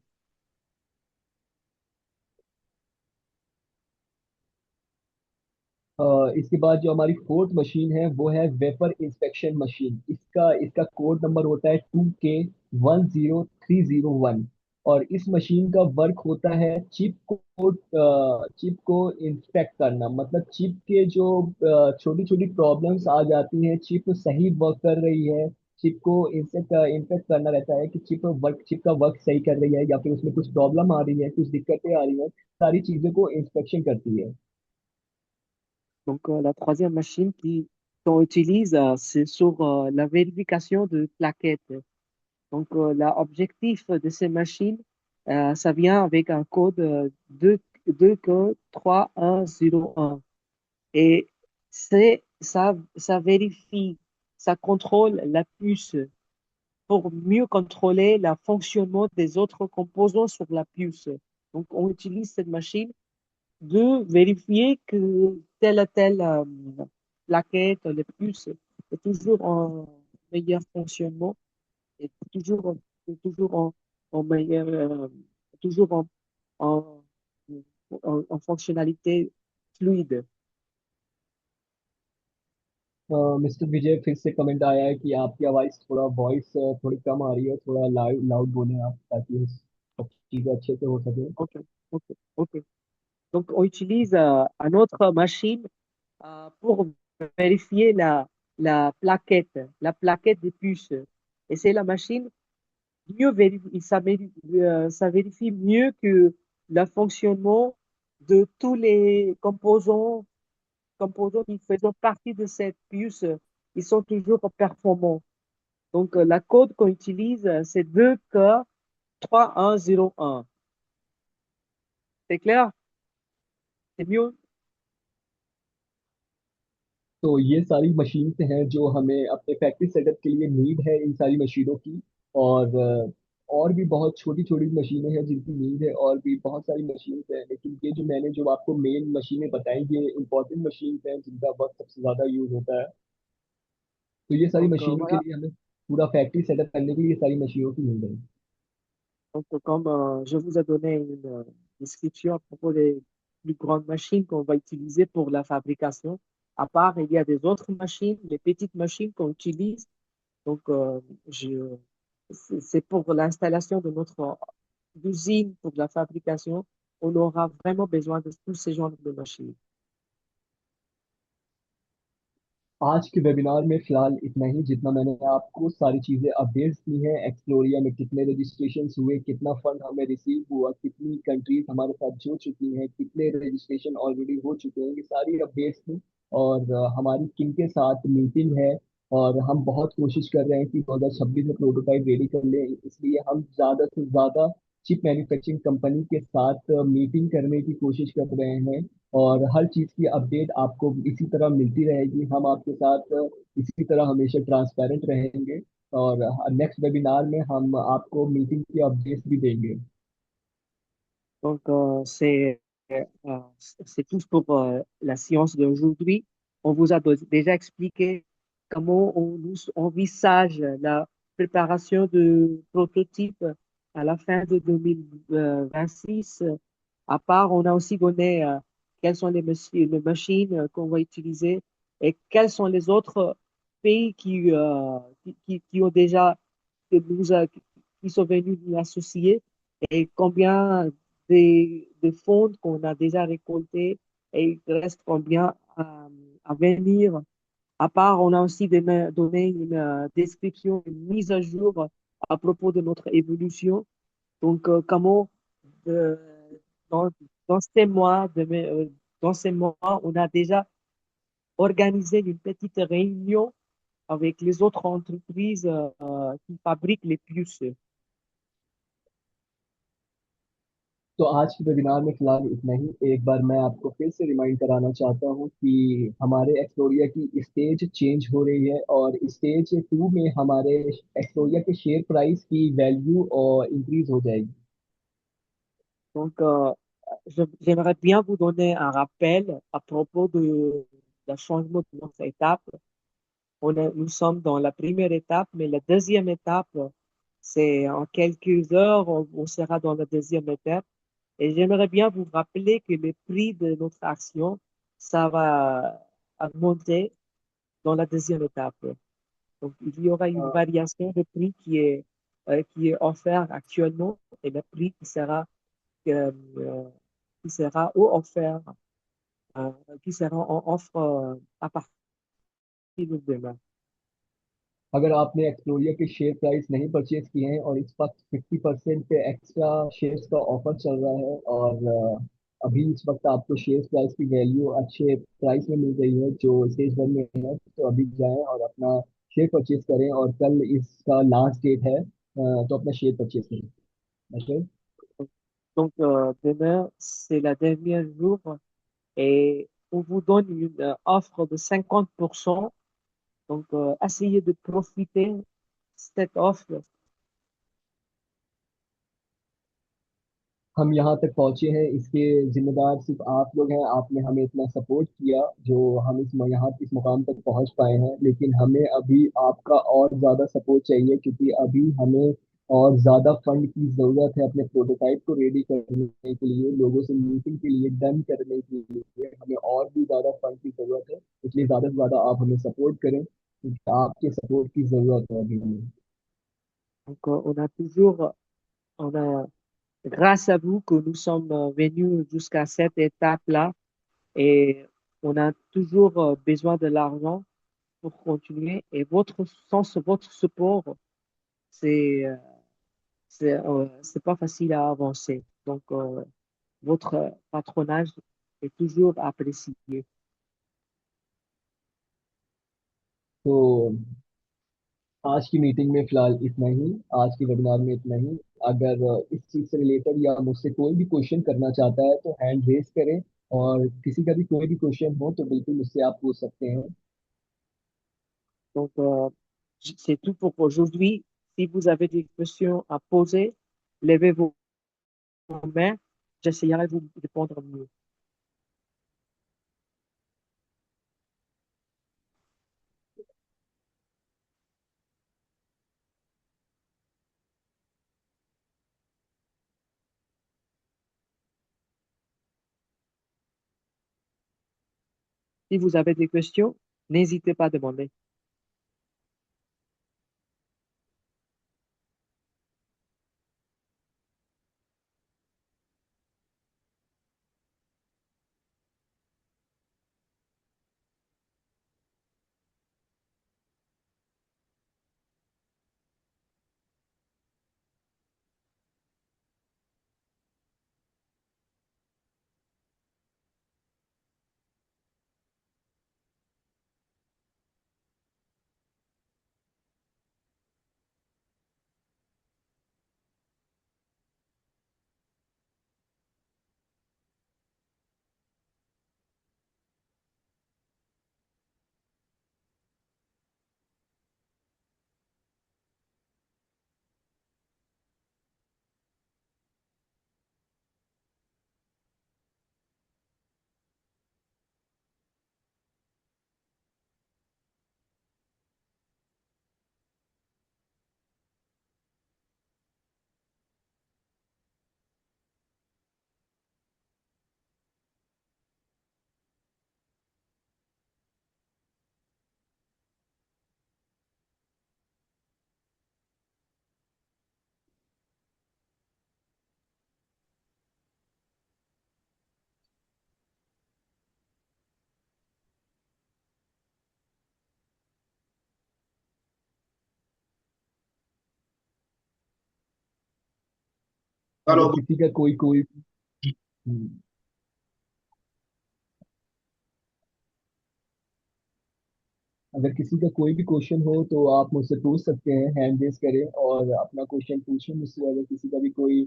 इसके बाद जो हमारी फोर्थ मशीन है, वो है वेपर इंस्पेक्शन मशीन। इसका इसका कोड नंबर होता है 2K10301। और इस मशीन का वर्क होता है चिप को इंस्पेक्ट करना, मतलब चिप के जो छोटी छोटी प्रॉब्लम्स आ जाती हैं, चिप सही वर्क कर रही है, चिप को इंस्पेक्ट करना रहता है कि चिप का वर्क सही कर रही है या फिर उसमें कुछ प्रॉब्लम आ रही है, कुछ दिक्कतें आ रही हैं, सारी चीजों को इंस्पेक्शन करती है। Donc, la troisième machine qu'on utilise, c'est sur la vérification de plaquettes. Donc, l'objectif de ces machines, ça vient avec un code 23101. Et ça vérifie, ça contrôle la puce pour mieux contrôler le fonctionnement des autres composants sur la puce. Donc, on utilise cette machine de vérifier que telle ou telle plaquette, les puces, est toujours en meilleur fonctionnement et toujours en meilleur, toujours en, en fonctionnalité fluide. Mister Vijay, फिर से कमेंट आया है कि आपकी आवाज़ थोड़ी कम आ रही है, थोड़ा लाउड लाउड बोलें आप, ताकि सब चीज़ें अच्छे से हो सके। OK, OK, OK. Donc, on utilise une autre machine pour vérifier la plaquette des puces. Et c'est la machine mieux vérifie, ça vérifie mieux que le fonctionnement de tous les composants qui font partie de cette puce. Ils sont toujours performants. Donc, la code qu'on utilise, c'est 2K3101. C'est clair? C'est mieux? तो ये सारी मशीन्स हैं जो हमें अपने factory setup के लिए नीड है, इन सारी मशीनों की। और भी बहुत छोटी छोटी मशीनें हैं जिनकी नीड है, और भी बहुत सारी मशीन्स हैं, लेकिन ये जो मैंने जो आपको मेन मशीनें बताई, ये इंपॉर्टेंट मशीन्स हैं जिनका वक्त सबसे ज़्यादा यूज़ होता है। तो ये सारी Donc, मशीनों के voilà. लिए हमें पूरा फैक्ट्री सेटअप करने के लिए ये सारी मशीनों की नीड है। Donc, comme je vous ai donné une description à propos des plus grandes machines qu'on va utiliser pour la fabrication, à part, il y a des autres machines, les petites machines qu'on utilise. Donc, c'est pour l'installation de notre usine pour la fabrication. On aura vraiment besoin de tous ces genres de machines. आज के वेबिनार में फिलहाल इतना ही। जितना मैंने आपको सारी चीज़ें अपडेट्स दी हैं, एक्सप्लोरिया में कितने रजिस्ट्रेशन हुए, कितना फंड हमें रिसीव हुआ, कितनी कंट्रीज हमारे साथ जुड़ चुकी हैं, कितने रजिस्ट्रेशन ऑलरेडी हो चुके हैं, ये सारी अपडेट्स थी। और हमारी किन के साथ मीटिंग है, और हम बहुत कोशिश कर रहे हैं कि 2026 में प्रोटोटाइप रेडी कर लें। इसलिए हम ज़्यादा से ज़्यादा चिप मैन्युफैक्चरिंग कंपनी के साथ मीटिंग करने की कोशिश कर रहे हैं। और हर चीज़ की अपडेट आपको इसी तरह मिलती रहेगी। हम आपके साथ इसी तरह हमेशा ट्रांसपेरेंट रहेंगे। और नेक्स्ट वेबिनार में हम आपको मीटिंग की अपडेट्स भी देंगे। Donc, c'est tout pour la science d'aujourd'hui. On vous a déjà expliqué comment on envisage la préparation de prototypes à la fin de 2026. À part, on a aussi donné quelles sont les machines qu'on va utiliser et quels sont les autres pays qui ont déjà, qui sont venus nous associer et combien des fonds qu'on a déjà récoltés et il reste combien à venir. À part, on a aussi donné une description, une mise à jour à propos de notre évolution. Donc, comment euh, dans, dans ces mois, dans ces mois, on a déjà organisé une petite réunion avec les autres entreprises qui fabriquent les puces. तो आज के वेबिनार में फिलहाल इतना ही। एक बार मैं आपको फिर से रिमाइंड कराना चाहता हूँ कि हमारे एक्सप्लोरिया की स्टेज चेंज हो रही है, और स्टेज 2 में हमारे एक्सप्लोरिया के शेयर प्राइस की वैल्यू और इंक्रीज हो जाएगी। Donc, j'aimerais bien vous donner un rappel à propos de changement de notre étape. Nous sommes dans la première étape, mais la deuxième étape, c'est en quelques heures, on sera dans la deuxième étape. Et j'aimerais bien vous rappeler que le prix de notre action, ça va augmenter dans la deuxième étape. Donc, il y aura une variation de prix qui est offert actuellement et le prix euh, qui sera ou offert, euh, qui sera en offre à partir de demain. अगर आपने एक्सप्लोरिया के share price नहीं परचेज किए हैं और इस वक्त 50% पे एक्स्ट्रा शेयर्स का ऑफर चल रहा है, और अभी इस वक्त आपको शेयर प्राइस की वैल्यू अच्छे प्राइस में मिल रही है जो स्टेज वन में है, तो अभी जाएं और अपना शेयर परचेज करें, और कल इसका लास्ट डेट है, तो अपना शेयर परचेज करें। Okay. Donc, demain, c'est la dernière jour et on vous donne une offre de 50%. Donc, essayez de profiter de cette offre. हम यहाँ तक पहुंचे हैं, इसके जिम्मेदार सिर्फ आप लोग हैं। आपने हमें इतना सपोर्ट किया जो हम यहाँ इस मुकाम तक पहुंच पाए हैं, लेकिन हमें अभी आपका और ज़्यादा सपोर्ट चाहिए, क्योंकि अभी हमें और ज़्यादा फंड की ज़रूरत है अपने प्रोटोटाइप को रेडी करने के लिए, लोगों से मीटिंग के लिए, डन करने के लिए हमें और भी ज़्यादा फंड की ज़रूरत है। इसलिए ज़्यादा से ज़्यादा आप हमें सपोर्ट करें, क्योंकि आपके सपोर्ट की ज़रूरत है अभी हमें। Donc, on a, grâce à vous que nous sommes venus jusqu'à cette étape-là et on a toujours besoin de l'argent pour continuer. Et sans votre support, c'est, euh, c'est pas facile à avancer. Donc, votre patronage est toujours apprécié. तो आज की मीटिंग में फिलहाल इतना ही, आज की वेबिनार में इतना ही। अगर इस चीज से रिलेटेड या मुझसे कोई भी क्वेश्चन करना चाहता है तो हैंड रेज करें, और किसी का भी कोई भी क्वेश्चन हो तो बिल्कुल मुझसे आप पूछ सकते हैं। Donc, c'est tout pour aujourd'hui. Si vous avez des questions à poser, levez vos mains. J'essaierai de vous répondre mieux. Si vous avez des questions, n'hésitez pas à demander. अगर Alors, किसी का कोई कोई हम्म, अगर किसी का कोई भी क्वेश्चन हो तो आप मुझसे पूछ सकते हैं, हैंड रेज करें और अपना क्वेश्चन पूछें मुझसे। अगर किसी का भी कोई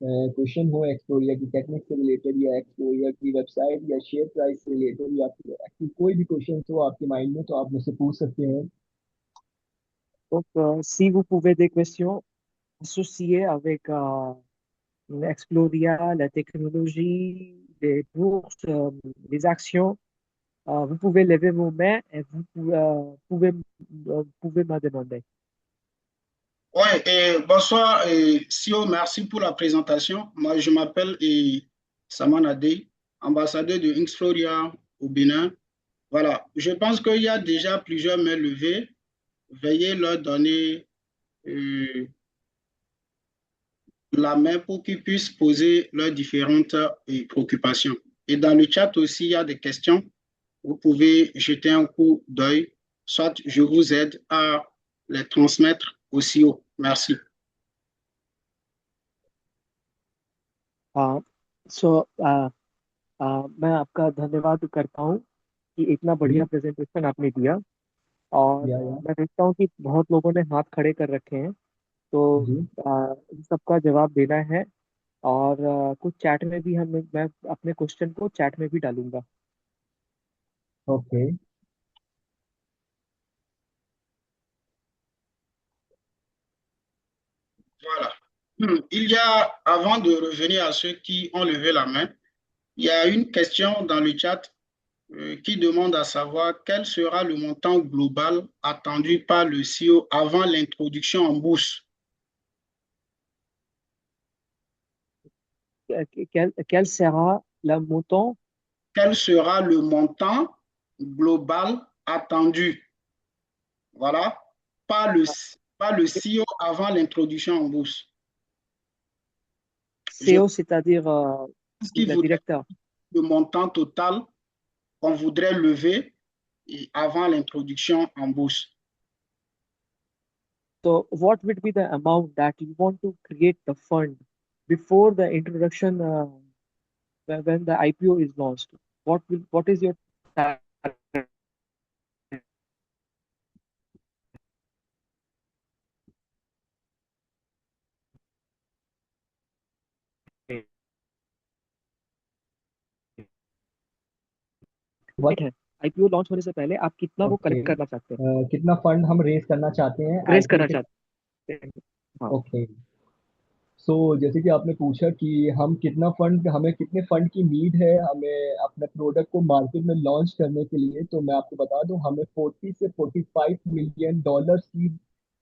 क्वेश्चन हो एक्सप्लोरिया की टेक्निक से रिलेटेड, या एक्सप्लोरिया की वेबसाइट या शेयर प्राइस से रिलेटेड, या फिर कोई भी क्वेश्चन हो आपके माइंड में, तो आप मुझसे पूछ सकते हैं। Donc, si vous pouvez des questions associées avec l'Exploria, la technologie, les bourses, les actions, vous pouvez lever vos mains et pouvez me demander. ouais, et bonsoir, Sio, merci pour la présentation. Moi, je m'appelle Saman Adey, ambassadeur de Inxploria au Bénin. Voilà, je pense qu'il y a déjà plusieurs mains levées. Veuillez leur donner la main pour qu'ils puissent poser leurs différentes préoccupations. Et dans le chat aussi, il y a des questions. Vous pouvez jeter un coup d'œil, soit je vous aide à les transmettre au CEO. Merci. हाँ, सो मैं आपका धन्यवाद करता हूँ कि इतना बढ़िया जी। प्रेजेंटेशन आपने दिया। और या मैं देखता हूँ कि बहुत लोगों ने हाथ खड़े कर रखे हैं, तो जी। इन सबका जवाब देना है। और कुछ चैट में भी मैं अपने क्वेश्चन को चैट में भी डालूंगा। Okay. Voilà. Il y a, avant de revenir à ceux qui ont levé la main, il y a une question dans le chat qui demande à savoir quel sera le montant global attendu par le CEO avant l'introduction en bourse. Quel sera le montant? Quel sera le montant global attendu? Voilà, par le, par le CEO avant l'introduction en bourse. Je CEO, c'est-à-dire pense qu'il le voudrait directeur. le montant total qu'on voudrait lever avant l'introduction en bourse. So, what would be the amount that you want to create the fund before the introduction, when the IPO is launched? What is your target? What? है IPO launch होने से पहले आप कितना वो okay. Collect करना चाहते हैं, कितना फंड हम रेज करना चाहते हैं रेज आईपीओ करना के? चाहते हैं? हाँ। ओके। सो जैसे कि आपने पूछा कि हमें कितने फंड की नीड है हमें अपने प्रोडक्ट को मार्केट में लॉन्च करने के लिए, तो मैं आपको बता दूं हमें 40 से 45 मिलियन डॉलर्स की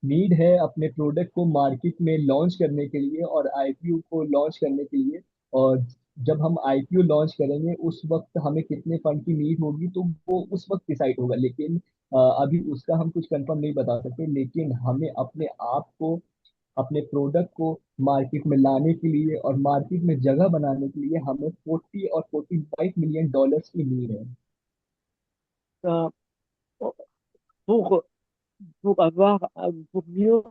नीड है अपने प्रोडक्ट को मार्केट में लॉन्च करने के लिए और आईपीओ को लॉन्च करने के लिए। और जब हम आईपीओ लॉन्च करेंगे उस वक्त हमें कितने फंड की नीड होगी तो वो उस वक्त डिसाइड होगा, लेकिन अभी उसका हम कुछ कंफर्म नहीं बता सकते। लेकिन हमें अपने आप को, अपने प्रोडक्ट को मार्केट में लाने के लिए और मार्केट में जगह बनाने के लिए हमें 40 और 45 मिलियन डॉलर्स की नीड है। Euh, pour pour mieux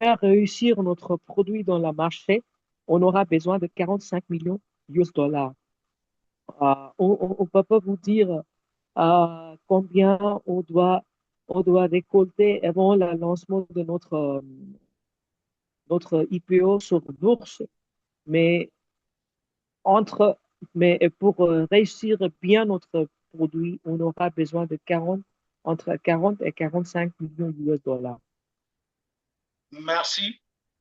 faire réussir notre produit dans le marché, on aura besoin de 45 millions US dollars. On peut pas vous dire combien on doit récolter avant le lancement de notre IPO sur bourse, mais entre, mais pour réussir bien notre produit, on aura besoin de entre 40 et 45 millions US dollars. Merci.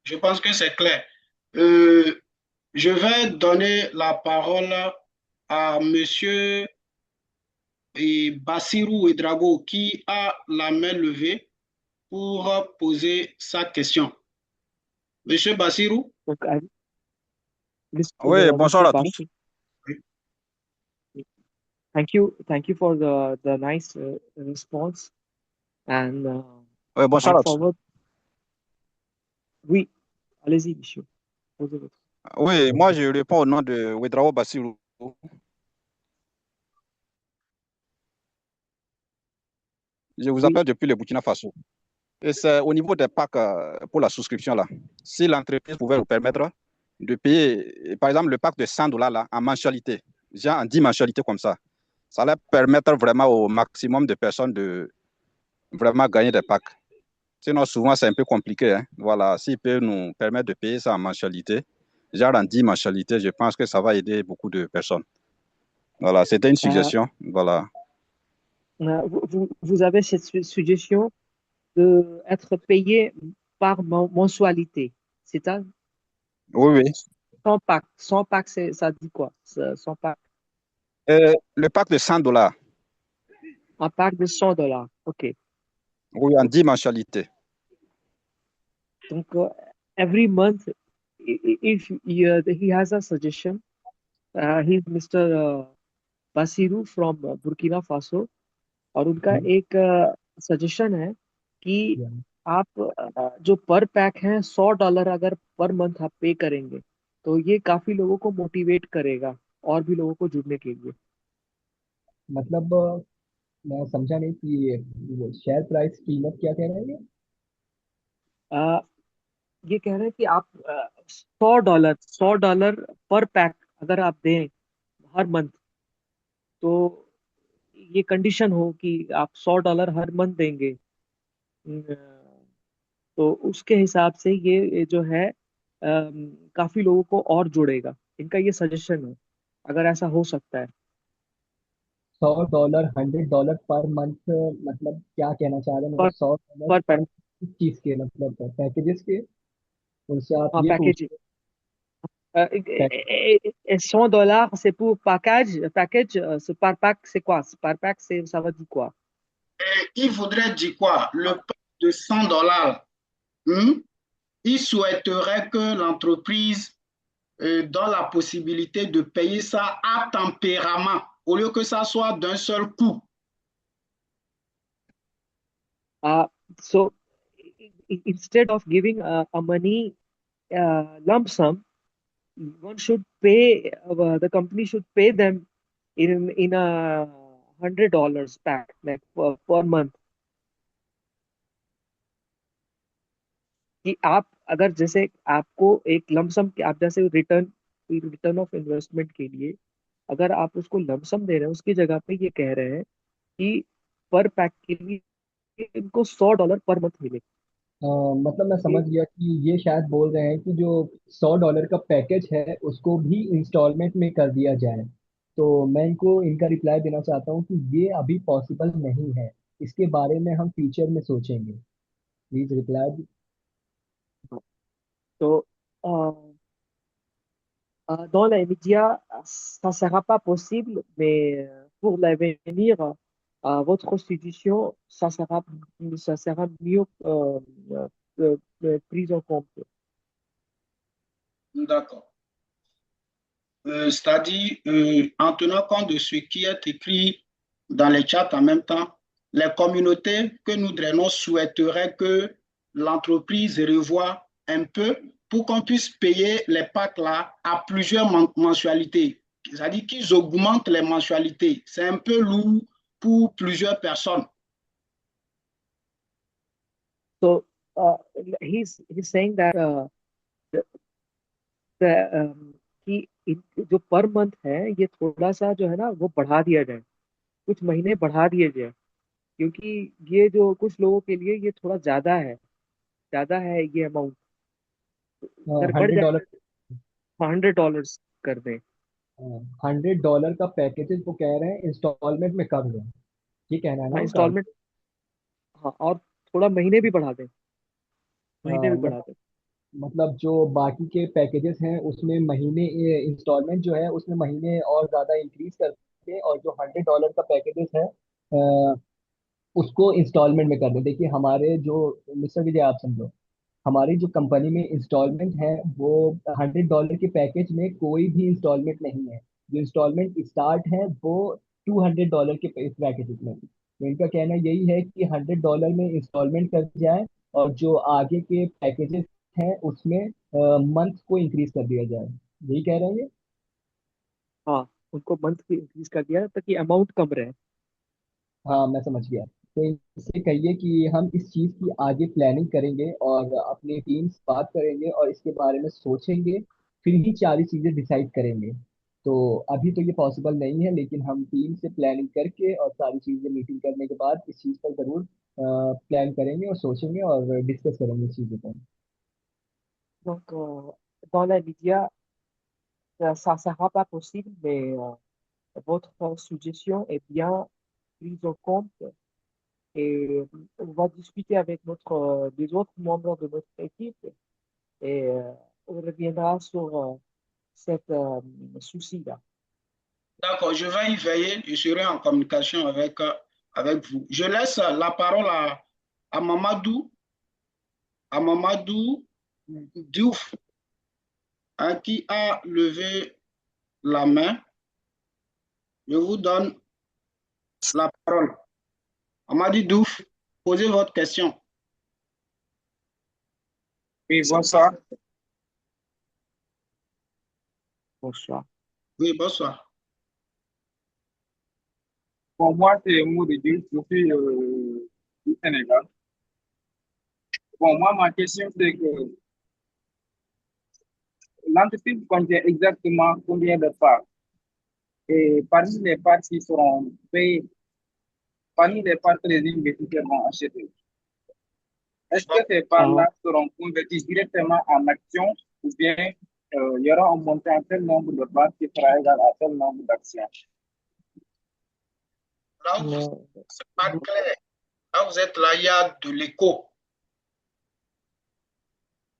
Je pense que c'est clair. Euh, je vais donner la parole à Monsieur Bassirou Ouedraogo qui a la main levée pour poser sa question. Monsieur Bassirou, Donc, Oui, bonsoir Mr. à tous. Basu, thank you for the nice response. And Oui, I bonsoir à tous. forward, oui, allez-y, monsieur. Posez votre. Oui, moi je réponds au nom de Wedrao Bassirou. Je vous Oui, appelle depuis le Burkina Faso. Et c'est au niveau des packs pour la souscription là. Si l'entreprise pouvait vous permettre de payer, par exemple, le pack de $100 là, en mensualité, genre en 10 mensualités comme ça allait permettre vraiment au maximum de personnes de vraiment gagner des packs. Sinon, souvent, c'est un peu compliqué, hein. Voilà, s'il peut nous permettre de payer ça en mensualité, genre en 10 mensualités, je pense que ça va aider beaucoup de personnes. Voilà, c'était une euh, suggestion. Voilà. vous avez cette suggestion de être payé par mensualité. C'est ça? Oui, oui. 100 packs. 100 packs, ça dit quoi? 100 packs. Le pack de $100. Un pack de $100. OK. Oui, en 10 mensualités. Donc, every month, if he has a suggestion, he's Mr. Basiru from Burkina Faso, और उनका जी। एक सजेशन है कि या आप जो पर पैक है $100 अगर पर मंथ आप पे करेंगे, तो ये काफी लोगों को मोटिवेट करेगा और भी लोगों को जुड़ने के लिए। मतलब मैं समझा नहीं कि शेयर प्राइस कीमत क्या कह रहे हैं ये? आ, ये कह रहे हैं कि आप $100 पर पैक अगर आप दें हर मंथ, तो ये कंडीशन हो कि आप $100 हर मंथ देंगे। तो उसके हिसाब से ये जो है काफी लोगों को और जोड़ेगा। इनका ये सजेशन है, अगर ऐसा हो सकता है। $100 $100 पर मंथ, मतलब क्या कहना चाह रहे हैं? मतलब पर $100 पर पर पैक। किस चीज के, मतलब पैकेजेस के? उनसे आप हाँ, ये पूछ पैकेज। रहे हैं? 100 $, c'est pour package, par pack, c'est quoi? Par pack, ça veut dire quoi? Et il voudrait dire quoi? Le pack de $100, il souhaiterait que l'entreprise donne la possibilité de payer ça à tempérament au lieu que ça soit d'un seul coup. Uh, so instead of giving a money lump sum, one should pay, the company should pay them in a $100 pack, like per month. कि आप अगर जैसे आपको एक लमसम, आप जैसे return of investment के लिए अगर आप उसको लमसम दे रहे हैं, उसकी जगह पे ये कह रहे हैं कि पर पैक के लिए इनको $100 पर मंथ मिले। मतलब मैं समझ ये गया कि ये शायद बोल रहे हैं कि जो $100 का पैकेज है उसको भी इंस्टॉलमेंट में कर दिया जाए। तो मैं इनको इनका रिप्लाई देना चाहता हूँ कि ये अभी पॉसिबल नहीं है। इसके बारे में हम फ्यूचर में सोचेंगे। Please reply. तो dans l'immédiat, ça ne sera pas possible, mais pour l'avenir, votre institution, ça sera mieux pris en compte. D'accord. C'est-à-dire, en tenant compte de ce qui est écrit dans les chats en même temps, les communautés que nous drainons souhaiteraient que l'entreprise revoie un peu pour qu'on puisse payer les packs là à plusieurs mensualités. C'est-à-dire qu'ils augmentent les mensualités. C'est un peu lourd pour plusieurs personnes. So uh, he's saying that the, कि जो per month है ये थोड़ा सा जो है ना वो बढ़ा दिया जाए, कुछ महीने बढ़ा दिए जाए, क्योंकि ये जो कुछ लोगों के लिए ये थोड़ा ज्यादा है ये अमाउंट। अगर बढ़ हंड्रेड जाए डॉलर $100 कर दें। $100 का पैकेजेस वो कह रहे हैं इंस्टॉलमेंट में कर दें। ये कहना है ना हाँ, उनका? इंस्टॉलमेंट। हाँ, और थोड़ा महीने भी बढ़ा दें, महीने भी बढ़ा दें। मतलब जो बाकी के पैकेजेस हैं उसमें महीने इंस्टॉलमेंट जो है उसमें महीने और ज़्यादा इंक्रीज करके, और जो $100 का पैकेजेस है उसको इंस्टॉलमेंट में कर दें। देखिए हमारे जो, मिस्टर विजय आप समझो, हमारी जो कंपनी में इंस्टॉलमेंट है वो $100 के पैकेज में कोई भी इंस्टॉलमेंट नहीं है। जो इंस्टॉलमेंट स्टार्ट है वो $200 के पैकेज में। तो इनका कहना यही है कि $100 में इंस्टॉलमेंट कर जाए, और जो आगे के पैकेजेस हैं उसमें मंथ को इंक्रीज कर दिया जाए। यही कह रहे हैं ये? हाँ, उनको मंथ भी इंक्रीज कर दिया ताकि अमाउंट कम रहे। हाँ मैं समझ गया। तो इनसे कहिए कि हम इस चीज़ की आगे प्लानिंग करेंगे और अपनी टीम से बात करेंगे और इसके बारे में सोचेंगे, फिर ही सारी चीज़ें डिसाइड करेंगे। तो अभी तो ये पॉसिबल नहीं है, लेकिन हम टीम से प्लानिंग करके और सारी चीज़ें मीटिंग करने के बाद इस चीज़ पर ज़रूर प्लान करेंगे और सोचेंगे और डिस्कस करेंगे इस चीज़ों पर। Donc, dans les médias, ça ne sera pas possible, mais votre suggestion est bien prise en compte et on va discuter avec les autres membres de notre équipe et on reviendra sur cette souci-là. D'accord, je vais y veiller. Je serai en communication avec vous. Je laisse la parole à Mamadou, à Mamadou Diouf, hein, qui a levé la main. Je vous donne la parole. Mamadou Diouf, posez votre question. Oui, bonsoir. Bonsoir. Oui, bonsoir. Pour moi, c'est Mouridine, je suis du Sénégal. Bon, moi, ma question, c'est que l'entreprise contient exactement combien de parts? Et parmi les parts qui seront payées, parmi les parts que les investisseurs vont acheter, est-ce que ces Uh, parts-là seront converties directement en actions ou bien il y aura un montant, tel nombre de parts qui sera égal à tel nombre d'actions? Là où no, c'est pas clair, là vous êtes là, il y a de l'écho.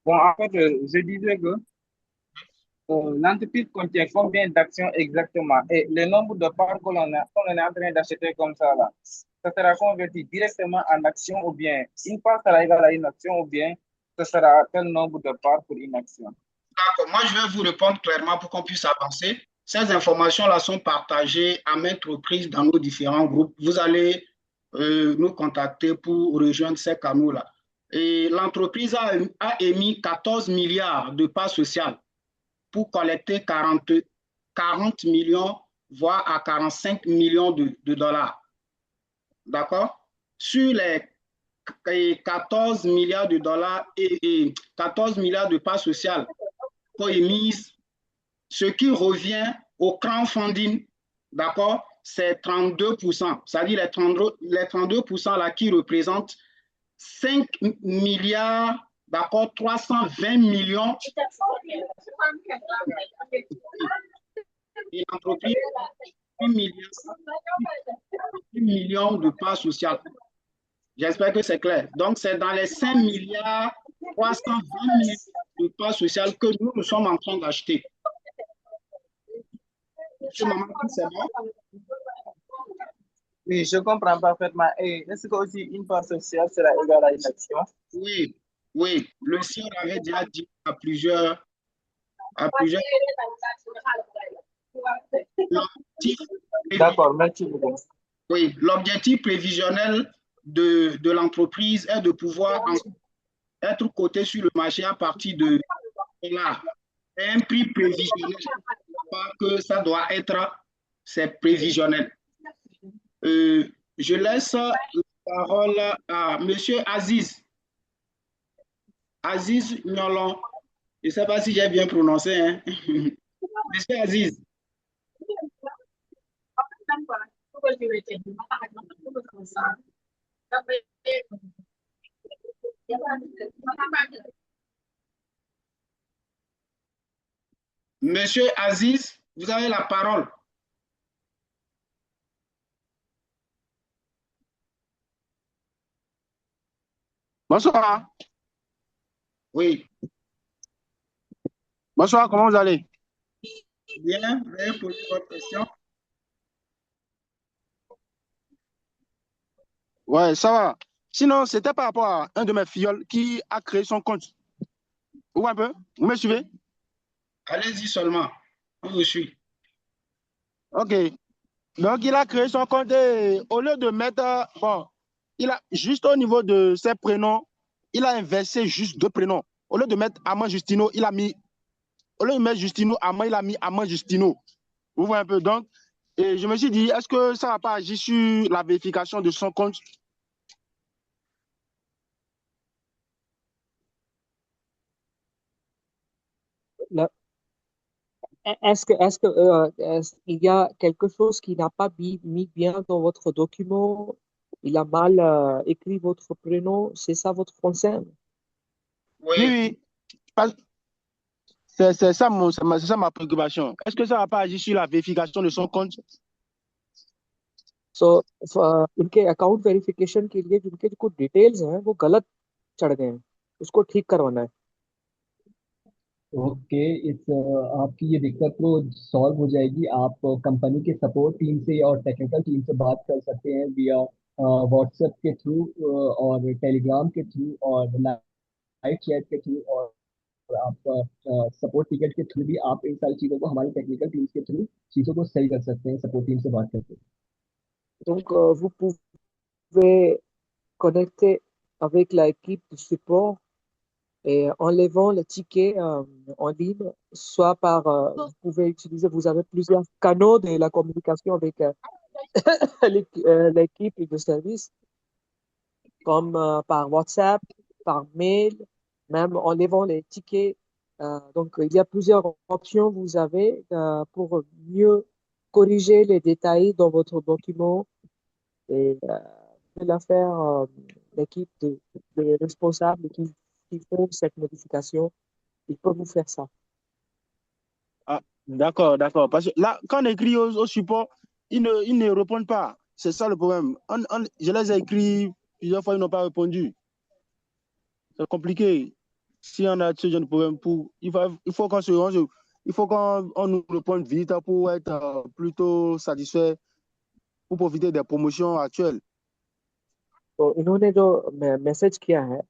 Bon, en fait, je disais que l'entreprise contient combien d'actions exactement? Et le nombre de parts qu'on est en train d'acheter comme ça, ça sera converti directement en action ou bien une part sera égale à une action ou bien ce sera tel nombre de parts pour une action. D'accord, moi je vais vous répondre clairement pour qu'on puisse avancer. Ces informations-là sont partagées à maintes reprises dans nos différents groupes. Vous allez nous contacter pour rejoindre ces canaux-là. Et l'entreprise a émis 14 milliards de parts sociales pour collecter 40 millions, voire à 45 millions de dollars. D'accord? Sur les 14 milliards de dollars et 14 milliards de parts sociales émises, ce qui revient au crowdfunding, d'accord, c'est 32%. C'est-à-dire les 32% là qui représentent 5 milliards, d'accord, 320 millions. Et l'entreprise, 1 million de parts sociales. J'espère que c'est clair. Donc, c'est dans les 5 milliards 320 millions de parts sociales que nous sommes en train d'acheter. Monsieur Maman, c'est bon? Oui, je comprends parfaitement. Et est-ce que aussi une part sociale sera égale à une action? Oui, oui. Le sien avait déjà dit à plusieurs l'objectif D'accord, merci beaucoup. oui, l'objectif prévisionnel de l'entreprise est de pouvoir être coté sur le marché à partir de là. Un prix prévisionnel, pas que ça doit être, c'est prévisionnel. Je laisse la parole à Monsieur Aziz. Aziz Nyolon. Je ne sais pas si j'ai bien prononcé. Hein? Monsieur Aziz. Monsieur Aziz, vous avez la parole. Bonsoir. Oui. Bonsoir, comment vous allez? Bien, vous avez posé votre question. Ouais, ça va. Sinon, c'était par rapport à un de mes filleuls qui a créé son compte. Ou un peu? Vous me suivez? Allez-y seulement. On vous suit. Ok. Donc, il a créé son compte et au lieu de mettre, bon, il a juste au niveau de ses prénoms, il a inversé juste deux prénoms. Au lieu de mettre Amand Justino, il a mis, au lieu de mettre Justino Amand, il a mis Amand Justino. Vous voyez un peu? Donc, et je me suis dit, est-ce que ça va pas agir sur la vérification de son compte? la- est-ce qu'il y a quelque chose qui n'a pas mis bien dans votre document? Il a mal écrit votre prénom, c'est ça votre concern? Oui, Oui. oui. C'est ça, c'est ça ma préoccupation. Est-ce que ça va pas agir sur la vérification de son compte? सो उनके account verification के लिए जिनके जो डिटेल्स हैं वो गलत चढ़ गए हैं, उसको ठीक करवाना है। ओके, इस आपकी ये दिक्कत तो सॉल्व हो जाएगी। आप कंपनी के सपोर्ट टीम से और टेक्निकल टीम से बात कर सकते हैं विया व्हाट्सएप के थ्रू और टेलीग्राम के थ्रू और लाइव चैट के थ्रू, और आप सपोर्ट टिकट के थ्रू भी आप इन सारी चीज़ों को हमारी टेक्निकल टीम के थ्रू चीज़ों को सही कर सकते हैं सपोर्ट टीम से बात करके। Donc, vous pouvez connecter avec l'équipe de support et en levant le ticket en ligne, soit par, vous pouvez utiliser, vous avez plusieurs canaux de la communication avec l'équipe de service, comme par WhatsApp, par mail, même en levant les tickets. Donc, il y a plusieurs options vous avez pour mieux corriger les détails dans votre document et la faire l'équipe de responsables qui font cette modification. Ils peuvent vous faire ça. Ah, d'accord, d'accord. Parce que là, quand on écrit au support, ils ne répondent pas. C'est ça le problème. Je les ai écrits plusieurs fois, ils n'ont pas répondu. C'est compliqué. Si on a ce genre de problème, il faut il faut qu'on nous réponde vite pour être plutôt satisfait, pour profiter des promotions actuelles. तो इन्होंने जो मैसेज किया है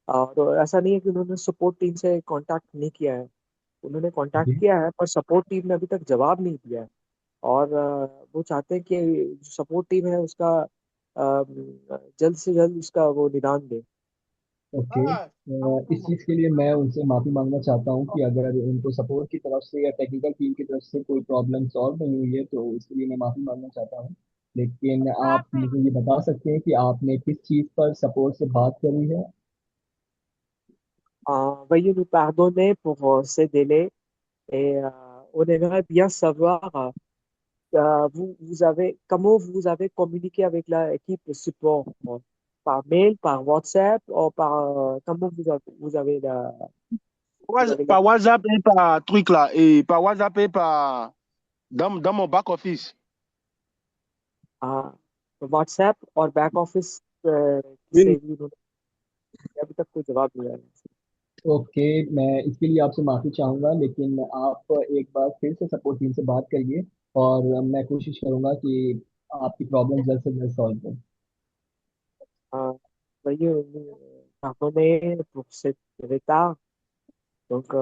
तो ऐसा नहीं है कि उन्होंने सपोर्ट टीम से कांटेक्ट नहीं किया है। उन्होंने कांटेक्ट जी। किया है पर सपोर्ट टीम ने अभी तक जवाब नहीं दिया है। और वो चाहते हैं कि जो सपोर्ट टीम है उसका जल्द से जल्द उसका वो निदान दे। ओके। इस चीज़ के लिए मैं उनसे माफ़ी मांगना चाहता हूँ कि अगर उनको सपोर्ट की तरफ से या टेक्निकल टीम की तरफ से कोई प्रॉब्लम सॉल्व नहीं हुई है तो इसके लिए मैं माफ़ी मांगना चाहता हूँ। लेकिन आप मुझे ये बता सकते हैं कि आपने किस चीज़ पर सपोर्ट से बात करी है? Veuillez nous pardonner pour ces délais et on aimerait bien savoir comment vous avez communiqué avec l'équipe de support, par mail, par WhatsApp, ou comment vous avez Par WhatsApp et par truc là, et par WhatsApp et par dans mon back office. euh, WhatsApp और back office Oui. से भी उन्होंने अभी तक कोई जवाब नहीं आया। ओके। मैं इसके लिए आपसे माफ़ी चाहूँगा, लेकिन आप एक बार फिर से सपोर्ट टीम से बात करिए और मैं कोशिश करूँगा कि आपकी प्रॉब्लम जल्द से जल्द सॉल्व हो। Euh, Veuillez nous pardonner pour cet retard. Donc,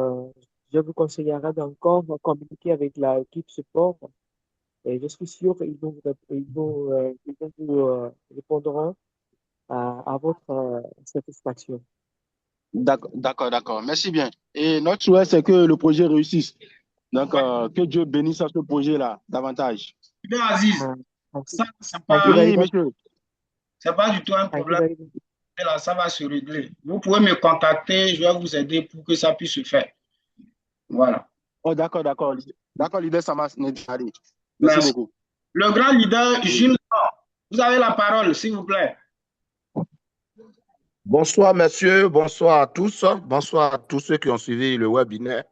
je vous conseillerais d'encore communiquer avec l'équipe support et je suis sûr qu'ils vous répondront à votre satisfaction. D'accord, d'accord, d'accord. Merci bien. Et notre souhait, c'est que le projet réussisse. Donc, que Dieu bénisse à ce projet-là davantage. Bien, Aziz, Uh, thank you, ça, c'est thank you pas, very Oui, much. monsieur. c'est pas du tout un Thank you problème. very much. Là, ça va se régler. Vous pouvez me contacter, je vais vous aider pour que ça puisse se faire. Voilà. Oh, d'accord, d'accord. D'accord, leader Samas Nedjari. Merci Merci. beaucoup. Le grand leader, Oui. Jules, vous avez la parole, s'il vous plaît. Bonsoir, messieurs. Bonsoir à tous. Bonsoir à tous ceux qui ont suivi le webinaire.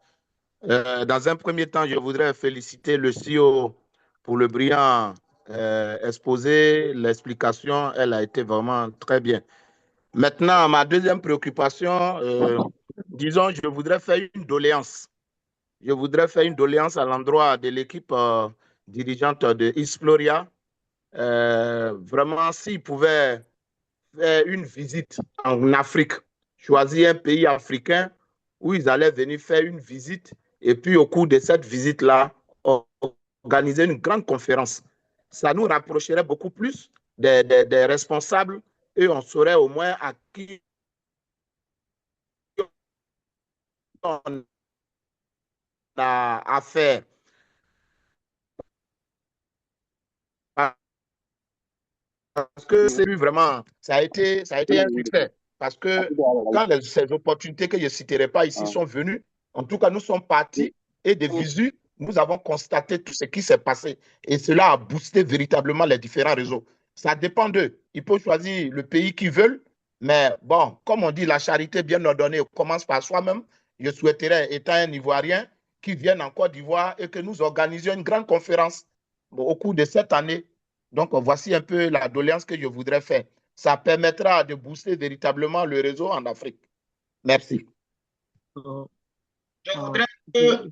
Dans un premier temps, je voudrais féliciter le CEO pour le brillant exposé. L'explication, elle a été vraiment très bien. Maintenant, ma deuxième préoccupation, disons, je voudrais faire une doléance. Je voudrais faire une doléance à l'endroit de l'équipe dirigeante de Exploria. Vraiment, s'ils pouvaient faire une visite en Afrique, choisir un pays africain où ils allaient venir faire une visite et puis au cours de cette visite-là, organiser une grande conférence. Ça nous rapprocherait beaucoup plus des responsables et on saurait au moins à qui on a affaire. Parce que c'est vraiment, ça a été un succès. Parce que quand ces opportunités que je ne citerai pas ici sont venues, en tout cas, nous sommes partis et de visu, nous avons constaté tout ce qui s'est passé. Et cela a boosté véritablement les différents réseaux. Ça dépend d'eux. Ils peuvent choisir le pays qu'ils veulent. Mais bon, comme on dit, la charité bien ordonnée commence par soi-même. Je souhaiterais, étant un Ivoirien, qu'ils viennent en Côte d'Ivoire et que nous organisions une grande conférence au cours de cette année. Donc, voici un peu la doléance que je voudrais faire. Ça permettra de booster véritablement le réseau en Afrique. Merci. Je voudrais que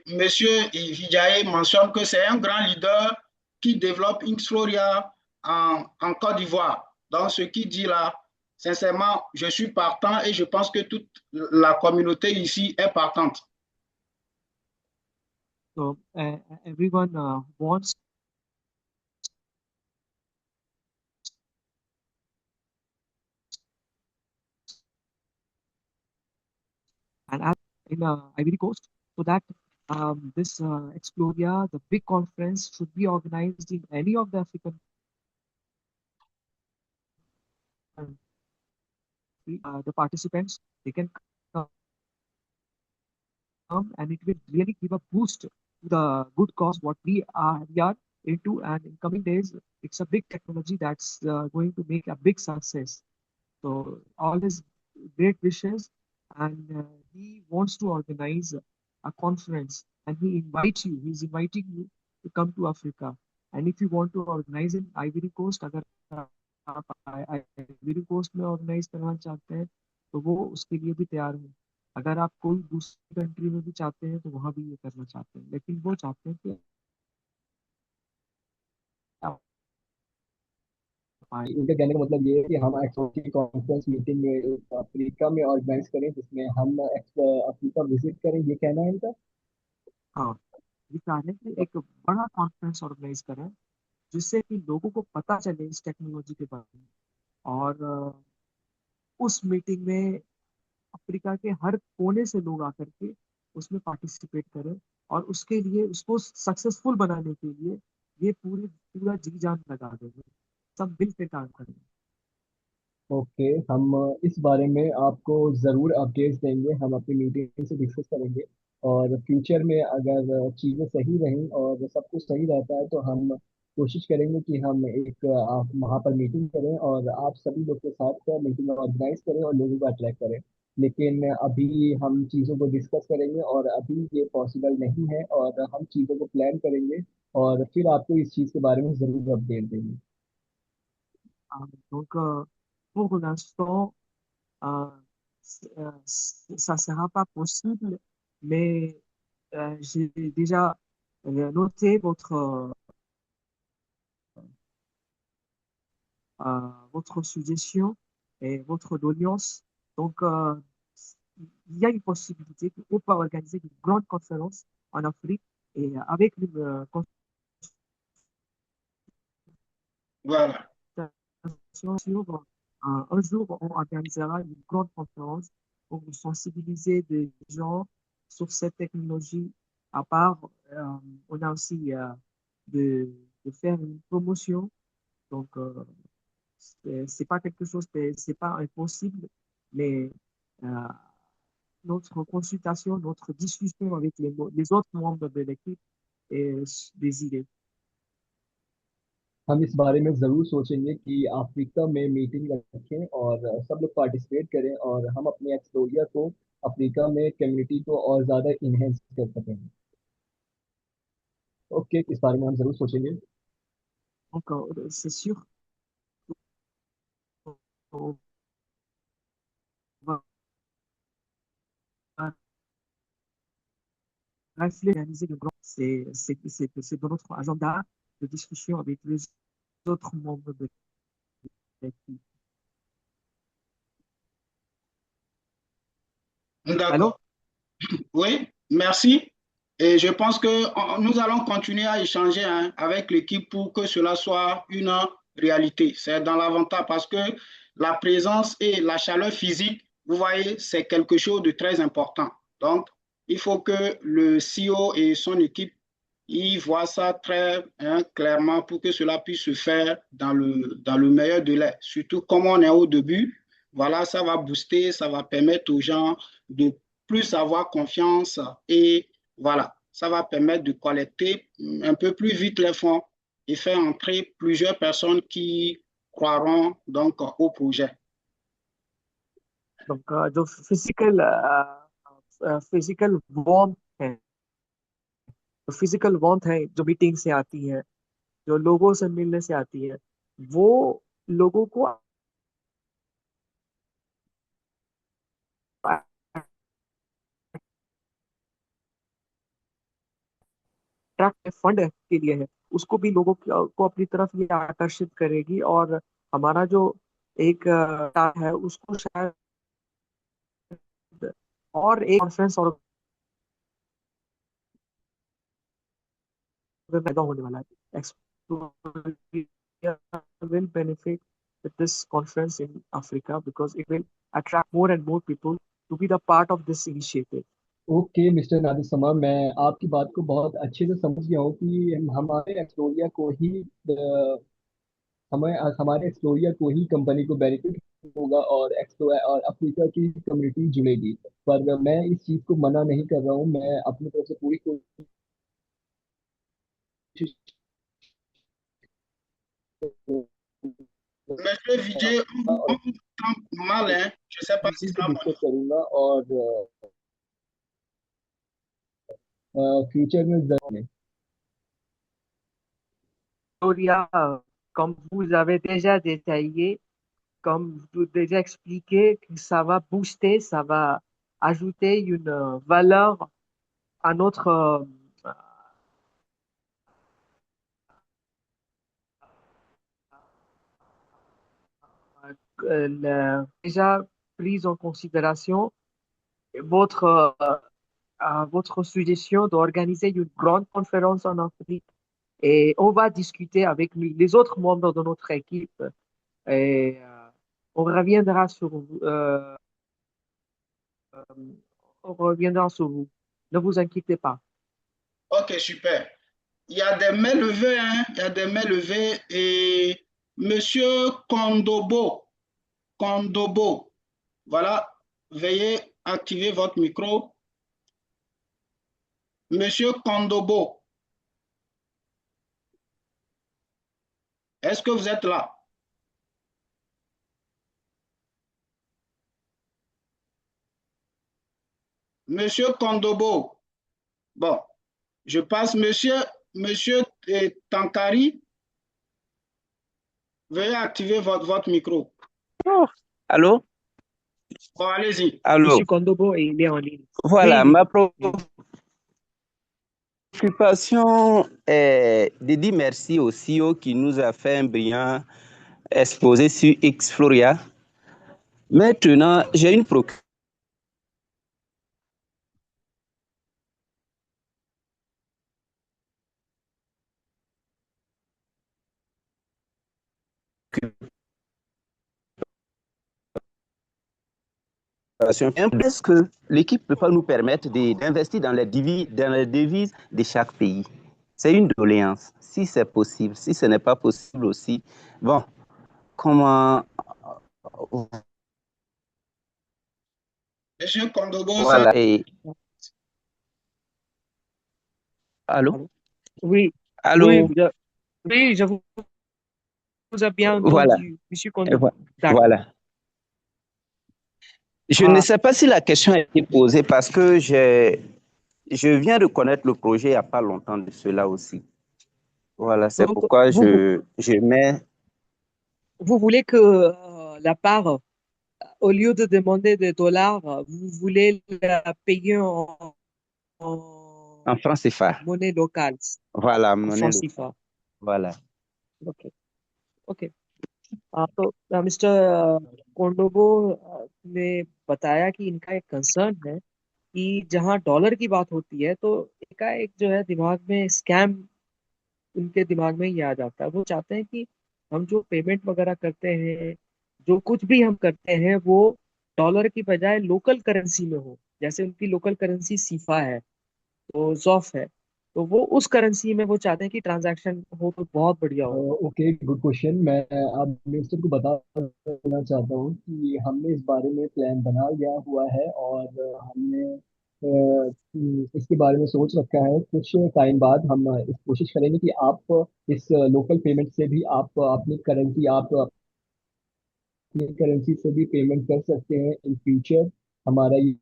M. Hijaye mentionne que c'est un grand leader qui développe Xfloria en Côte d'Ivoire. Donc, ce qu'il dit là, sincèrement, je suis partant et je pense que toute la communauté ici est partante. So everyone wants an app in Ivory Coast so that this Exploria, the big conference, should be organized in any of the African countries. The participants, they can come and it will really give a boost to the good cause what we are into. And in coming days, it's a big technology that's going to make a big success. So all his great wishes, and he wants to organize a conference, and he invites you. He's inviting you to come to Africa. And if you want to organize in Ivory Coast, अगर आप Ivory coast में ऑर्गेनाइज करना चाहते हैं तो वो उसके लिए भी तैयार है। अगर आप कोई दूसरी कंट्री में भी चाहते हैं तो वहां भी ये करना चाहते हैं, लेकिन वो चाहते हैं कि आप आए। इनका कहने का मतलब ये है कि हम एक्सपोर्ट कॉन्फ्रेंस मीटिंग में अफ्रीका में ऑर्गेनाइज करें जिसमें हम अफ्रीका विजिट करें, ये कहना है इनका। हाँ, ये चाहते हैं कि एक बड़ा कॉन्फ्रेंस ऑर्गेनाइज करें जिससे कि लोगों को पता चले इस टेक्नोलॉजी के बारे में। और उस मीटिंग में अफ्रीका के हर कोने से लोग आकर के उसमें पार्टिसिपेट करें, और उसके लिए उसको सक्सेसफुल बनाने के लिए ये पूरा जी जान लगा देंगे, सब मिल के काम करेंगे। ओके, हम इस बारे में आपको ज़रूर अपडेट्स देंगे, हम अपनी मीटिंग से डिस्कस करेंगे। और फ्यूचर में अगर चीज़ें सही रहें और सब कुछ सही रहता है तो हम कोशिश करेंगे कि हम एक आप वहाँ पर मीटिंग करें और आप सभी लोग के साथ मीटिंग ऑर्गेनाइज करें और लोगों को अट्रैक्ट करें। लेकिन अभी हम चीज़ों को डिस्कस करेंगे और अभी ये पॉसिबल नहीं है, और हम चीज़ों को प्लान करेंगे और फिर आपको इस चीज़ के बारे में ज़रूर अपडेट देंगे। Donc, pour l'instant, euh, ça ne sera pas possible, mais j'ai déjà noté votre suggestion et votre doléance. Donc, il y a une possibilité qu'on peut organiser une grande conférence en Afrique et avec une Voilà. sur un jour, on organisera une grande conférence pour sensibiliser des gens sur cette technologie. À part, on a aussi de faire une promotion. Donc, c'est pas quelque chose, c'est pas impossible, mais euh, notre consultation, notre discussion avec les autres membres de l'équipe est désirée. हम इस बारे में ज़रूर सोचेंगे कि अफ्रीका में मीटिंग रखें और सब लोग पार्टिसिपेट करें और हम अपने एक्सप्लोरिया को अफ्रीका में कम्युनिटी को और ज़्यादा इन्हेंस कर सकेंगे। ओके, इस बारे में हम ज़रूर सोचेंगे। Donc, c'est sûr qu'on va réaliser le grand. C'est dans notre agenda de discussion avec les autres membres de l'équipe. Allô? D'accord. Oui, merci. Et je pense que nous allons continuer à échanger hein, avec l'équipe pour que cela soit une réalité. C'est dans l'avantage parce que la présence et la chaleur physique, vous voyez, c'est quelque chose de très important. Donc, il faut que le CEO et son équipe ils voient ça très hein, clairement pour que cela puisse se faire dans le meilleur délai. Surtout comme on est au début, voilà, ça va booster, ça va permettre aux gens de plus avoir confiance et voilà, ça va permettre de collecter un peu plus vite les fonds et faire entrer plusieurs personnes qui croiront donc au projet. Donc, जो physical warmth है, जो physical warmth है जो मीटिंग से आती है, जो लोगों से मिलने से आती है, वो लोगों को अट्रैक्ट फंड के लिए है, उसको भी लोगों को अपनी तरफ ये आकर्षित करेगी। और हमारा जो एक है उसको शायद और एक कॉन्फ्रेंस और पैदा होने वाला है। Exploria will benefit with this conference in Africa because it will attract more and more people to be the part of this initiative. Okay mister Nadir समा, मैं आपकी बात को बहुत अच्छे से समझ गया हूँ कि हमारे एक्सप्लोरिया को ही हमें हमारे एक्सप्लोरिया को ही कंपनी को बेनिफिट होगा और एक्सप्लो और अफ्रीका की कम्युनिटी जुड़ेगी। पर मैं इस चीज़ को मना नहीं कर रहा हूँ, मैं अपनी तरफ से पूरी कोशिश Monsieur करूंगा Vijay, on और vous entend mal, hein? Je ne sais pas si किसी c'est से à moi. डिस्कस करूंगा और फ्यूचर में जरूर। और comme vous avez déjà détaillé, comme vous déjà expliqué, que ça va booster, ça va ajouter une valeur à notre déjà prise en considération votre votre suggestion d'organiser une grande conférence en Afrique et on va discuter avec les autres membres de notre équipe et on reviendra sur vous. On reviendra sur vous. Ne vous inquiétez pas. Ok, super. Il y a des mains levées, hein? Il y a des mains levées. Et Monsieur Kondobo, Kondobo, voilà, veuillez activer votre micro. Monsieur Kondobo, est-ce que vous êtes là? Monsieur Kondobo, bon, je passe. Monsieur Tankari, veuillez activer votre micro. Oh, allô? Bon, allez-y. Monsieur Allô? Kondobo, il est en ligne. Voilà, Oui, ma oui. préoccupation est de dire merci au CEO qui nous a fait un brillant exposé sur Xfloria. Maintenant, j'ai une préoccupation. Est-ce que l'équipe peut pas nous permettre d'investir dans dans les devises de chaque pays? C'est une doléance, si c'est possible. Si ce n'est pas possible aussi, bon, comment... Monsieur Kondobo, ça. Voilà. Et... Allô? Allô? Oui, oui, Allô? oui, je vous ai bien Voilà. entendu, Monsieur Kondobo. D'accord. Voilà. Je ne Ah, sais pas si la question a été posée parce que je viens de connaître le projet il n'y a pas longtemps de cela aussi. Voilà, c'est donc, pourquoi je mets... vous voulez que la part, au lieu de demander des dollars, vous voulez la payer en En francs CFA. monnaie locale, Voilà, en monnaie francs locale. CFA. Voilà. OK, OK. तो मिस्टर कोंडोबो ने बताया कि इनका एक कंसर्न है कि जहां डॉलर की बात होती है तो एकाएक जो है दिमाग में स्कैम उनके दिमाग में ही आ जाता है। वो चाहते हैं कि हम जो पेमेंट वगैरह करते हैं, जो कुछ भी हम करते हैं, वो डॉलर की बजाय लोकल करेंसी में हो। जैसे उनकी लोकल करेंसी सीफा है, तो जॉफ है, तो वो उस करेंसी में वो चाहते हैं कि ट्रांजैक्शन हो तो बहुत बढ़िया हो। Okay, good question. मैं अब मिनिस्टर को बता देना चाहता हूँ कि हमने इस बारे में प्लान बना लिया हुआ है और हमने इसके बारे में सोच रखा है। कुछ टाइम बाद हम इस कोशिश करेंगे कि आप इस लोकल पेमेंट से भी आप अपनी करेंसी से भी पेमेंट कर सकते हैं इन फ्यूचर। हमारा ये